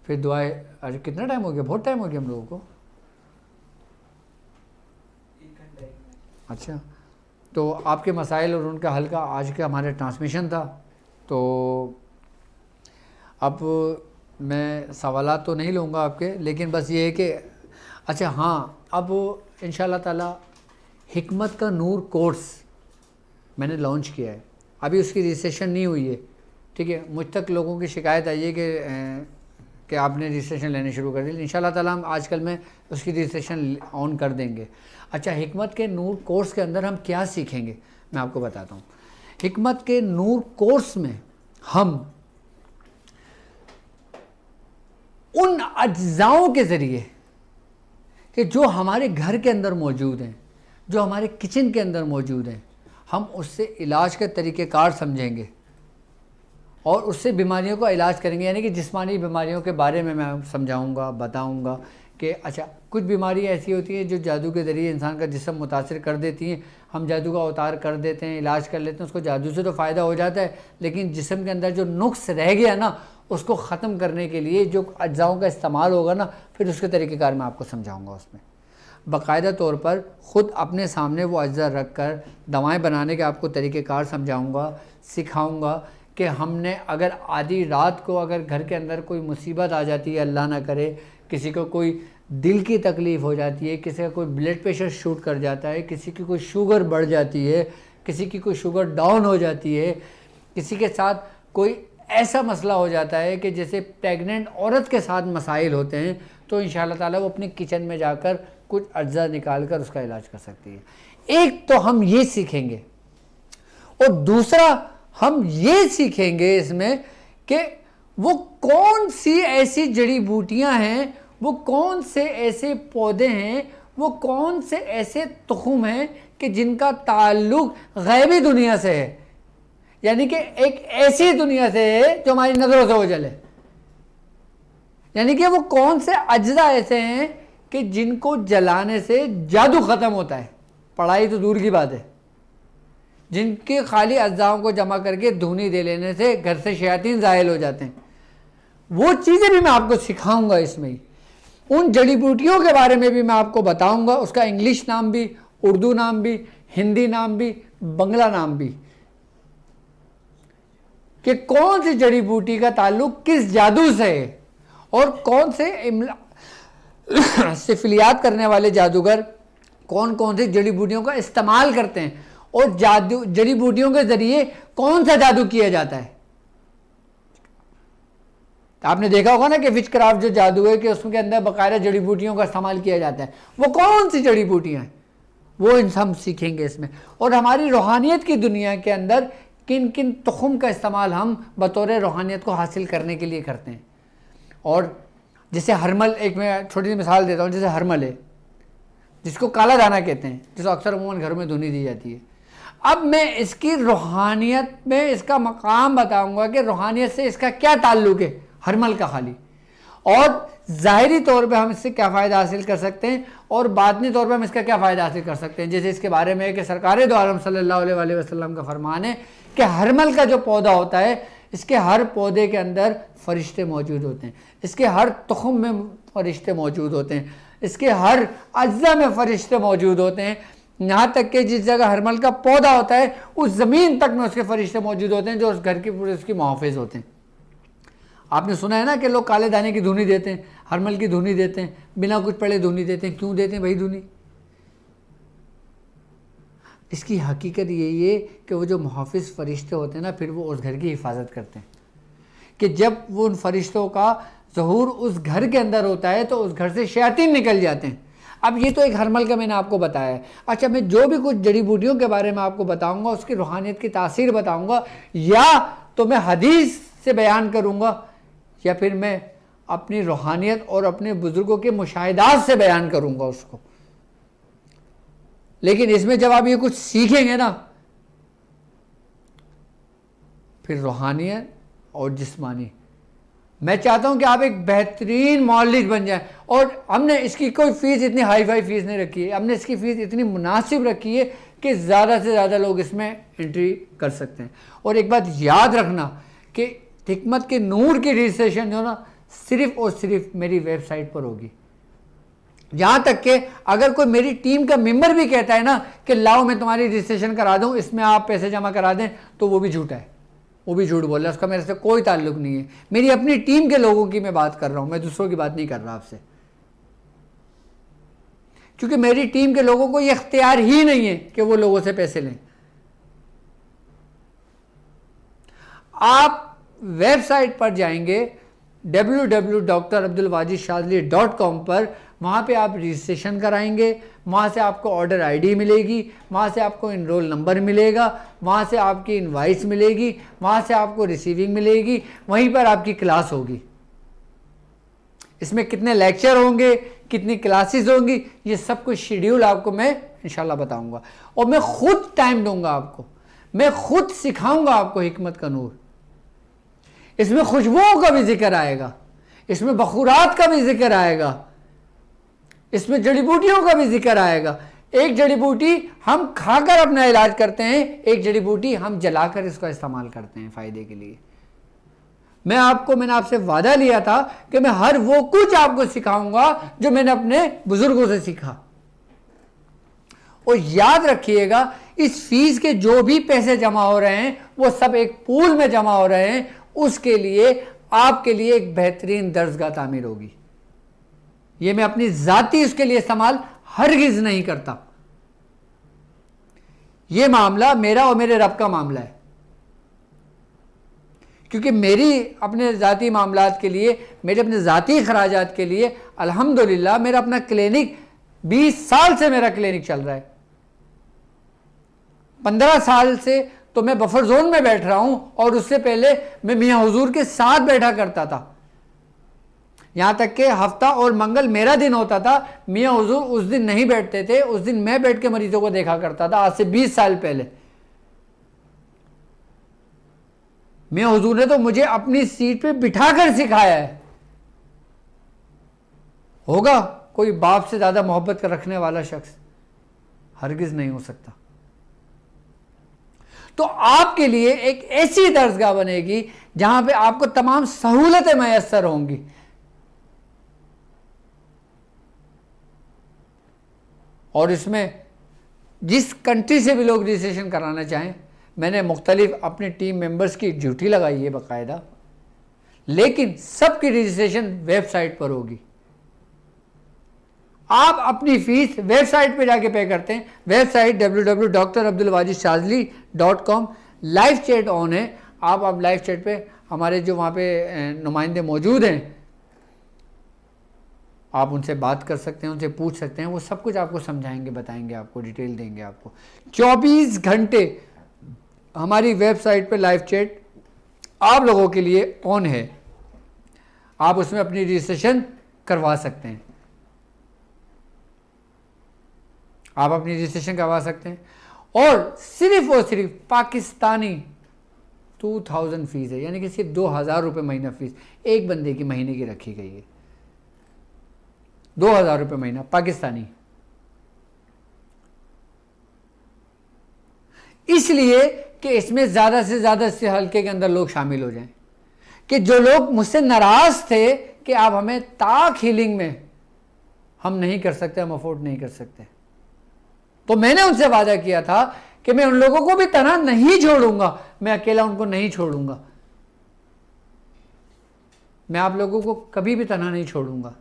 फिर दुआएं, अरे कितना टाइम हो गया? बहुत टाइम हो गया हम लोगों को। अच्छा, तो आपके मसाइल और उनका हल का आज का हमारा ट्रांसमिशन था। तो अब मैं सवालात तो नहीं लूँगा आपके, लेकिन बस ये है कि अच्छा हाँ, अब इंशाअल्लाह ताला हिकमत का नूर कोर्स मैंने लॉन्च किया है। अभी उसकी रजिस्ट्रेशन नहीं हुई है, ठीक है। मुझ तक लोगों की शिकायत आई है कि आपने रजिस्ट्रेशन लेने शुरू कर दी। इंशाअल्लाह ताला हम आजकल में उसकी रजिस्ट्रेशन ऑन कर देंगे। अच्छा, हिकमत के नूर कोर्स के अंदर हम क्या सीखेंगे मैं आपको बताता हूँ। हिकमत के नूर कोर्स में हम उन अज्जाओं के ज़रिए कि जो हमारे घर के अंदर मौजूद हैं, जो हमारे किचन के अंदर मौजूद हैं, हम उससे इलाज के तरीक़ेकार समझेंगे और उससे बीमारियों का इलाज करेंगे। यानी कि जिस्मानी बीमारियों के बारे में मैं समझाऊंगा, बताऊंगा कि अच्छा कुछ बीमारी ऐसी होती है जो जादू के ज़रिए इंसान का जिस्म मुतासिर कर देती हैं। हम जादू का अवतार कर देते हैं, इलाज कर लेते हैं, उसको जादू से तो फ़ायदा हो जाता है, लेकिन जिस्म के अंदर जो नुक्स रह गया ना, उसको ख़त्म करने के लिए जो अज्जाओं का इस्तेमाल होगा ना, फिर उसके तरीक़ेकार मैं आपको समझाऊँगा। उसमें बाकायदा तौर पर ख़ुद अपने सामने वो अज्जा रख कर दवाएँ बनाने के आपको तरीक़ेकार समझाऊँगा, सिखाऊँगा कि हमने अगर आधी रात को अगर घर के अंदर कोई मुसीबत आ जाती है, अल्लाह ना करे, किसी को कोई दिल की तकलीफ़ हो जाती है, किसी का कोई ब्लड प्रेशर शूट कर जाता है, किसी की कोई शुगर बढ़ जाती है, किसी की कोई शुगर डाउन हो जाती है, किसी के साथ कोई ऐसा मसला हो जाता है कि जैसे प्रेग्नेंट औरत के साथ मसाइल होते हैं, तो इंशाअल्लाह ताला वो अपनी किचन में जाकर कुछ अज्जा निकाल कर उसका इलाज कर सकती है। एक तो हम ये सीखेंगे, और दूसरा हम ये सीखेंगे इसमें कि वो कौन सी ऐसी जड़ी बूटियां हैं, वो कौन से ऐसे पौधे हैं, वो कौन से ऐसे तुख़ुम हैं कि जिनका ताल्लुक़ गैबी दुनिया से है, यानी कि एक ऐसी दुनिया से है जो हमारी नज़रों से ओझल है। यानी कि वो कौन से अज्जा ऐसे हैं कि जिनको जलाने से जादू ख़त्म होता है, पढ़ाई तो दूर की बात है, जिनके खाली अज्जाओं को जमा करके धुनी दे लेने से घर से शयातीन ज़ाहिल हो जाते हैं। वो चीज़ें भी मैं आपको सिखाऊंगा इसमें ही। उन जड़ी बूटियों के बारे में भी मैं आपको बताऊंगा, उसका इंग्लिश नाम भी, उर्दू नाम भी, हिंदी नाम भी, बंगला नाम भी, कि कौन सी जड़ी बूटी का ताल्लुक किस जादू से है और कौन से सिफिलियात करने वाले जादूगर कौन कौन सी जड़ी बूटियों का इस्तेमाल करते हैं और जादू जड़ी बूटियों के ज़रिए कौन सा जादू किया जाता है। तो आपने देखा होगा ना कि विच क्राफ्ट जो जादू है कि उसके अंदर बाकायदा जड़ी बूटियों का इस्तेमाल किया जाता है। वो कौन सी जड़ी बूटियाँ हैं, वो हम सीखेंगे इसमें। और हमारी रूहानियत की दुनिया के अंदर किन किन तुख़ुम का इस्तेमाल हम बतौर रूहानियत को हासिल करने के लिए करते हैं। और जैसे हरमल, एक मैं छोटी सी मिसाल देता हूँ, जैसे हरमल है जिसको काला दाना कहते हैं, जिसको अक्सर अमूमन घरों में धुनी दी जाती है। अब मैं इसकी रूहानियत में इसका मकाम बताऊंगा कि रूहानियत से इसका क्या ताल्लुक़ है, हरमल का खाली, और ज़ाहिरी तौर पे हम इससे क्या फ़ायदा हासिल कर सकते हैं और बातनी तौर पे हम इसका क्या फ़ायदा हासिल कर सकते हैं। जैसे इसके बारे में है कि सरकार दो आलम सल्लल्लाहु अलैहि वसल्लम का फरमान है कि हरमल का जो पौधा होता है, इसके हर पौधे के अंदर फरिश्ते मौजूद होते हैं, इसके हर तुख़ुम में फरिश्ते मौजूद होते हैं। इसके हर अज्जा में फरिश्ते मौजूद होते हैं, यहाँ तक कि जिस जगह हरमल का पौधा होता है उस ज़मीन तक में उसके फरिश्ते मौजूद होते हैं जो उस घर की पूरे उसकी मुहाफ़िज़ होते हैं। आपने सुना है ना कि लोग काले दाने की धुनी देते हैं, हरमल की धुनी देते हैं, बिना कुछ पढ़े धुनी देते हैं। क्यों देते हैं भाई धुनी? इसकी हकीकत यही है कि वो जो मुहाफ़िज़ फ़रिश्ते होते हैं ना, फिर वो उस घर की हिफाजत करते हैं कि जब वो उन फरिश्तों का ज़हूर उस घर के अंदर होता है तो उस घर से शैतान निकल जाते हैं। अब ये तो एक हरमल का मैंने आपको बताया है। अच्छा, मैं जो भी कुछ जड़ी बूटियों के बारे में आपको बताऊंगा उसकी रूहानियत की तासीर बताऊंगा, या तो मैं हदीस से बयान करूंगा या फिर मैं अपनी रूहानियत और अपने बुजुर्गों के मुशाहिदात से बयान करूंगा उसको। लेकिन इसमें जब आप ये कुछ सीखेंगे ना, फिर रूहानियत और जिस्मानी, मैं चाहता हूं कि आप एक बेहतरीन मौलिद बन जाएं। और हमने इसकी कोई फ़ीस इतनी हाई फाई फ़ीस नहीं रखी है, हमने इसकी फ़ीस इतनी मुनासिब रखी है कि ज़्यादा से ज़्यादा लोग इसमें एंट्री कर सकते हैं। और एक बात याद रखना कि हिकमत के नूर की रजिस्ट्रेशन जो ना सिर्फ़ और सिर्फ मेरी वेबसाइट पर होगी। यहाँ तक कि अगर कोई मेरी टीम का मेंबर भी कहता है ना कि लाओ मैं तुम्हारी रजिस्ट्रेशन करा दूँ, इसमें आप पैसे जमा करा दें, तो वो भी झूठा है, वो भी झूठ बोल रहा है, उसका मेरे से कोई ताल्लुक नहीं है। मेरी अपनी टीम के लोगों की मैं बात कर रहा हूँ, मैं दूसरों की बात नहीं कर रहा आपसे, क्योंकि मेरी टीम के लोगों को ये इख्तियार ही नहीं है कि वो लोगों से पैसे लें। आप वेबसाइट पर जाएंगे www.drabdulwajidshazli.com पर, वहाँ पे आप रजिस्ट्रेशन कराएंगे, वहाँ से आपको ऑर्डर आईडी मिलेगी, वहाँ से आपको इनरोल नंबर मिलेगा, वहाँ से आपकी इनवाइस मिलेगी, वहाँ से आपको रिसीविंग मिलेगी, वहीं पर आपकी क्लास होगी। इसमें कितने लेक्चर होंगे, कितनी क्लासेस होंगी, ये सब कुछ शेड्यूल आपको मैं इंशाल्लाह बताऊंगा। और मैं खुद टाइम दूंगा आपको, मैं खुद सिखाऊंगा आपको हिकमत का नूर। इसमें खुशबुओं का भी जिक्र आएगा, इसमें बखूरात का भी जिक्र आएगा, इसमें जड़ी बूटियों का भी जिक्र आएगा। एक जड़ी बूटी हम खाकर अपना इलाज करते हैं, एक जड़ी बूटी हम जलाकर इसका इस्तेमाल करते हैं फ़ायदे के लिए। मैंने आपसे वादा लिया था कि मैं हर वो कुछ आपको सिखाऊंगा जो मैंने अपने बुजुर्गों से सीखा। और याद रखिएगा, इस फीस के जो भी पैसे जमा हो रहे हैं वो सब एक पूल में जमा हो रहे हैं। उसके लिए आपके लिए एक बेहतरीन दर्सगाह तामीर होगी। ये मैं अपनी जाती उसके लिए इस्तेमाल हरगिज नहीं करता। ये मामला मेरा और मेरे रब का मामला है, क्योंकि मेरी अपने ज़ाती मामलात के लिए, मेरे अपने ज़ाती खराजात के लिए अल्हम्दुलिल्लाह मेरा अपना क्लिनिक 20 साल से मेरा क्लिनिक चल रहा है। 15 साल से तो मैं बफर जोन में बैठ रहा हूं, और उससे पहले मैं मियाँ हुजूर के साथ बैठा करता था। यहां तक कि हफ्ता और मंगल मेरा दिन होता था, मियाँ हुजूर उस दिन नहीं बैठते थे, उस दिन मैं बैठ के मरीजों को देखा करता था। आज से 20 साल पहले मियाँ हुजूर ने तो मुझे अपनी सीट पे बिठाकर सिखाया है। होगा कोई बाप से ज्यादा मोहब्बत रखने वाला शख्स? हरगिज नहीं हो सकता। तो आपके लिए एक ऐसी दर्सगाह बनेगी जहां पे आपको तमाम सहूलतें मैसर होंगी। और इसमें जिस कंट्री से भी लोग रजिस्ट्रेशन कराना चाहें, मैंने मुख्तलिफ अपनी टीम मेंबर्स की ड्यूटी लगाई है बाकायदा, लेकिन सबकी रजिस्ट्रेशन वेबसाइट पर होगी। आप अपनी फीस वेबसाइट पे जाके पे करते हैं। Website www.drabdulwajidshazli.com। Live chat on है। आप लाइव चैट पे हमारे जो वहाँ पे नुमाइंदे मौजूद हैं, आप उनसे बात कर सकते हैं, उनसे पूछ सकते हैं, वो सब कुछ आपको समझाएंगे, बताएंगे, आपको डिटेल देंगे। आपको 24 घंटे हमारी वेबसाइट पे लाइव चैट आप लोगों के लिए ऑन है। आप उसमें अपनी रजिस्ट्रेशन करवा सकते हैं, आप अपनी रजिस्ट्रेशन करवा सकते हैं। और सिर्फ पाकिस्तानी 2000 फीस है, यानी कि सिर्फ 2000 रुपये महीना फीस एक बंदे की महीने की रखी गई है। 2000 रुपये महीना पाकिस्तानी। इसलिए कि इसमें ज़्यादा से ज़्यादा इस हल्के के अंदर लोग शामिल हो जाएं, कि जो लोग मुझसे नाराज़ थे कि आप हमें ताक हीलिंग में हम नहीं कर सकते, हम अफोर्ड नहीं कर सकते। तो मैंने उनसे वादा किया था कि मैं उन लोगों को भी तनहा नहीं छोड़ूंगा, मैं अकेला उनको नहीं छोड़ूंगा, मैं आप लोगों को कभी भी तनहा नहीं छोड़ूंगा।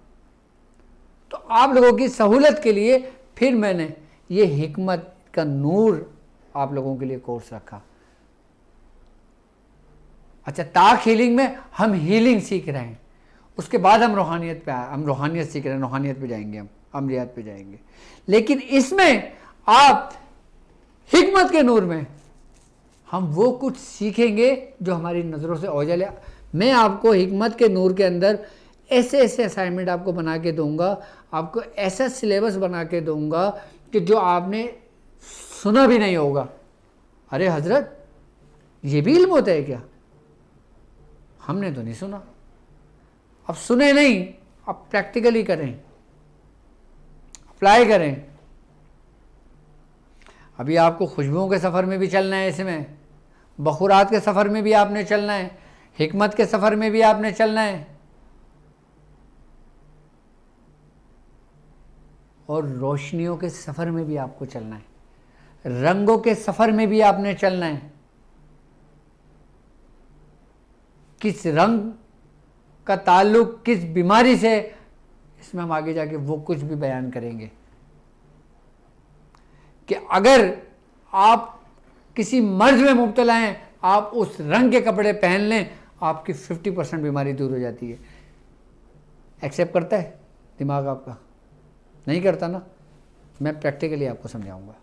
तो आप लोगों की सहूलत के लिए फिर मैंने ये हिकमत का नूर आप लोगों के लिए कोर्स रखा। अच्छा, ताक हीलिंग में हम हीलिंग सीख रहे हैं, उसके बाद हम रूहानियत पे आए, हम रूहानियत सीख रहे हैं, रूहानियत पे जाएंगे, हम अमलियात पे जाएंगे। लेकिन इसमें आप हिकमत के नूर में हम वो कुछ सीखेंगे जो हमारी नज़रों से ओझल है। मैं आपको हिकमत के नूर के अंदर ऐसे ऐसे असाइनमेंट आपको बना के दूंगा, आपको ऐसा सिलेबस बना के दूंगा कि जो आपने सुना भी नहीं होगा। अरे हजरत, ये भी इल्म होता है क्या? हमने तो नहीं सुना। अब सुने नहीं, अब प्रैक्टिकली करें, अप्लाई करें। अभी आपको खुशबुओं के सफ़र में भी चलना है, इसमें बखुरात के सफ़र में भी आपने चलना है, हिकमत के सफ़र में भी आपने चलना है, और रोशनियों के सफ़र में भी आपको चलना है, रंगों के सफ़र में भी आपने चलना है। किस रंग का ताल्लुक किस बीमारी से, इसमें हम आगे जाके वो कुछ भी बयान करेंगे कि अगर आप किसी मर्ज में मुब्तला हैं, आप उस रंग के कपड़े पहन लें, आपकी 50% बीमारी दूर हो जाती है। एक्सेप्ट करता है दिमाग आपका? नहीं करता ना। मैं प्रैक्टिकली आपको समझाऊंगा।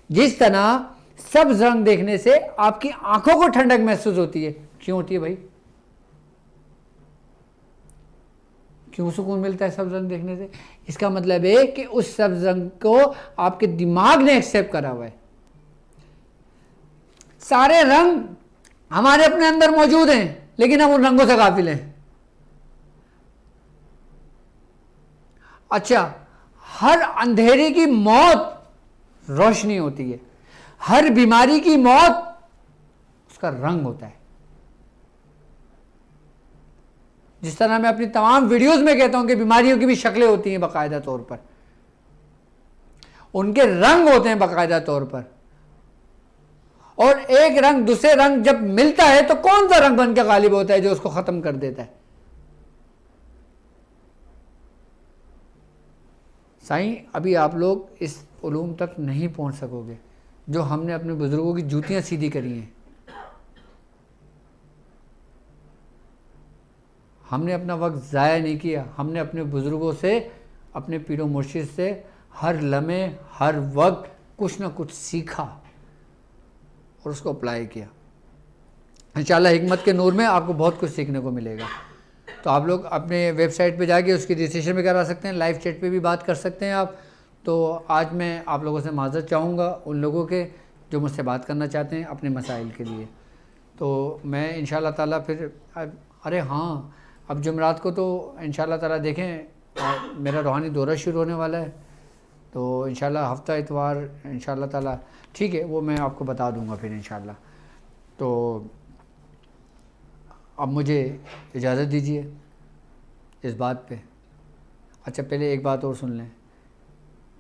जिस तरह सब्ज रंग देखने से आपकी आंखों को ठंडक महसूस होती है, क्यों होती है भाई? क्यों सुकून मिलता है सब्ज रंग देखने से? इसका मतलब है कि उस सब्ज रंग को आपके दिमाग ने एक्सेप्ट करा हुआ है। सारे रंग हमारे अपने अंदर मौजूद हैं, लेकिन हम उन रंगों से गाफिल हैं। अच्छा, हर अंधेरे की मौत रोशनी होती है, हर बीमारी की मौत उसका रंग होता है। जिस तरह मैं अपनी तमाम वीडियोस में कहता हूं कि बीमारियों की भी शक्लें होती हैं बाकायदा तौर पर, उनके रंग होते हैं बाकायदा तौर पर, और एक रंग दूसरे रंग जब मिलता है तो कौन सा रंग बन के गालिब होता है जो उसको खत्म कर देता है? साईं, अभी आप लोग इस उलूम तक नहीं पहुंच सकोगे जो हमने अपने बुजुर्गों की जूतियां सीधी करी हैं। हमने अपना वक्त ज़ाया नहीं किया, हमने अपने बुजुर्गों से, अपने पीरो मुर्शिद से हर लम्हे हर वक्त कुछ ना कुछ सीखा और उसको अप्लाई किया। इंशाअल्लाह हिकमत के नूर में आपको बहुत कुछ सीखने को मिलेगा। तो आप लोग अपने वेबसाइट पे जाके उसकी रजिस्ट्रेशन भी करा सकते हैं, लाइव चैट पे भी बात कर सकते हैं आप। तो आज मैं आप लोगों से माज़रत चाहूँगा उन लोगों के जो मुझसे बात करना चाहते हैं अपने मसाइल के लिए। तो मैं इंशाअल्लाह ताला फिर, अरे हाँ, अब जुमरात को तो इंशाअल्लाह ताला देखें मेरा रूहानी दौरा शुरू होने वाला है, तो इंशाअल्लाह हफ्ता इतवार इंशाअल्लाह ताला, ठीक है, वो मैं आपको बता दूंगा फिर इंशाअल्लाह। तो अब मुझे इजाज़त दीजिए इस बात पे। अच्छा, पहले एक बात और सुन लें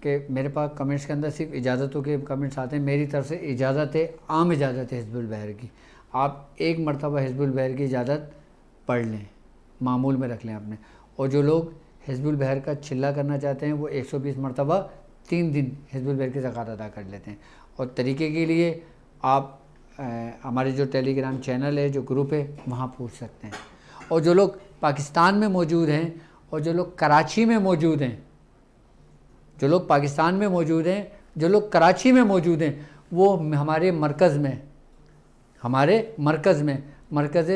कि मेरे पास कमेंट्स के अंदर सिर्फ इजाज़तों के कमेंट्स आते हैं। मेरी तरफ से इजाज़त है, आम इजाज़त है हिज़्बुल बहर की। आप एक मरतबा हिज़्बुल बहर की इजाज़त पढ़ लें, मामूल में रख लें अपने। और जो लोग हिज़्बुल बहर का चिल्ला करना चाहते हैं वो 120 मरतबा 3 दिन हिज़्बुल बहर की ज़कात अदा कर लेते हैं। और तरीके के लिए आप हमारे जो टेलीग्राम चैनल है, जो ग्रुप है, वहाँ पूछ सकते हैं। और जो लोग पाकिस्तान में मौजूद हैं और जो लोग कराची में मौजूद हैं, जो लोग पाकिस्तान में मौजूद हैं, जो लोग कराची में मौजूद हैं, वो हमारे मरकज़ में, मरकज़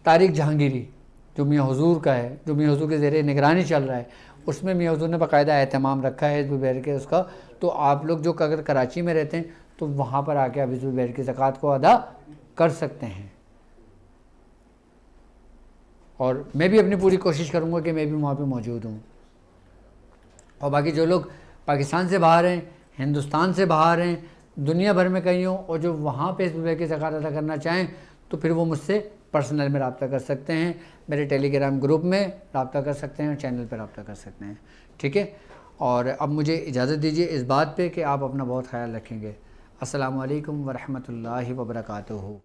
तारिक जहांगीरी जो मियाँ हुजूर का है, जो मियाँ हुजूर के ज़ेरे निगरानी चल रहा है, उसमें मियाँ हुजूर ने बाकायदा एहतमाम रखा है हिज़्बुल बहर के उसका। तो आप लोग जो अगर कराची में रहते हैं तो वहाँ पर आके आप हिज़्बुल बहर की ज़कात को अदा कर सकते हैं। और मैं भी अपनी पूरी कोशिश करूँगा कि मैं भी वहाँ पे मौजूद हूँ। और बाकी जो लोग पाकिस्तान से बाहर हैं, हिंदुस्तान से बाहर हैं, दुनिया भर में कहीं हों, और जो वहाँ पे हिज़्बुल बहर की ज़कात अदा करना चाहें तो फिर वो मुझसे पर्सनल में रब्ता कर सकते हैं, मेरे टेलीग्राम ग्रुप में रब्ता कर सकते हैं और चैनल पर रब्ता कर सकते हैं। ठीक है, और अब मुझे इजाज़त दीजिए इस बात पे कि आप अपना बहुत ख्याल रखेंगे। अस्सलामु अलैकुम वरहमतुल्लाहि वबरकातुहू।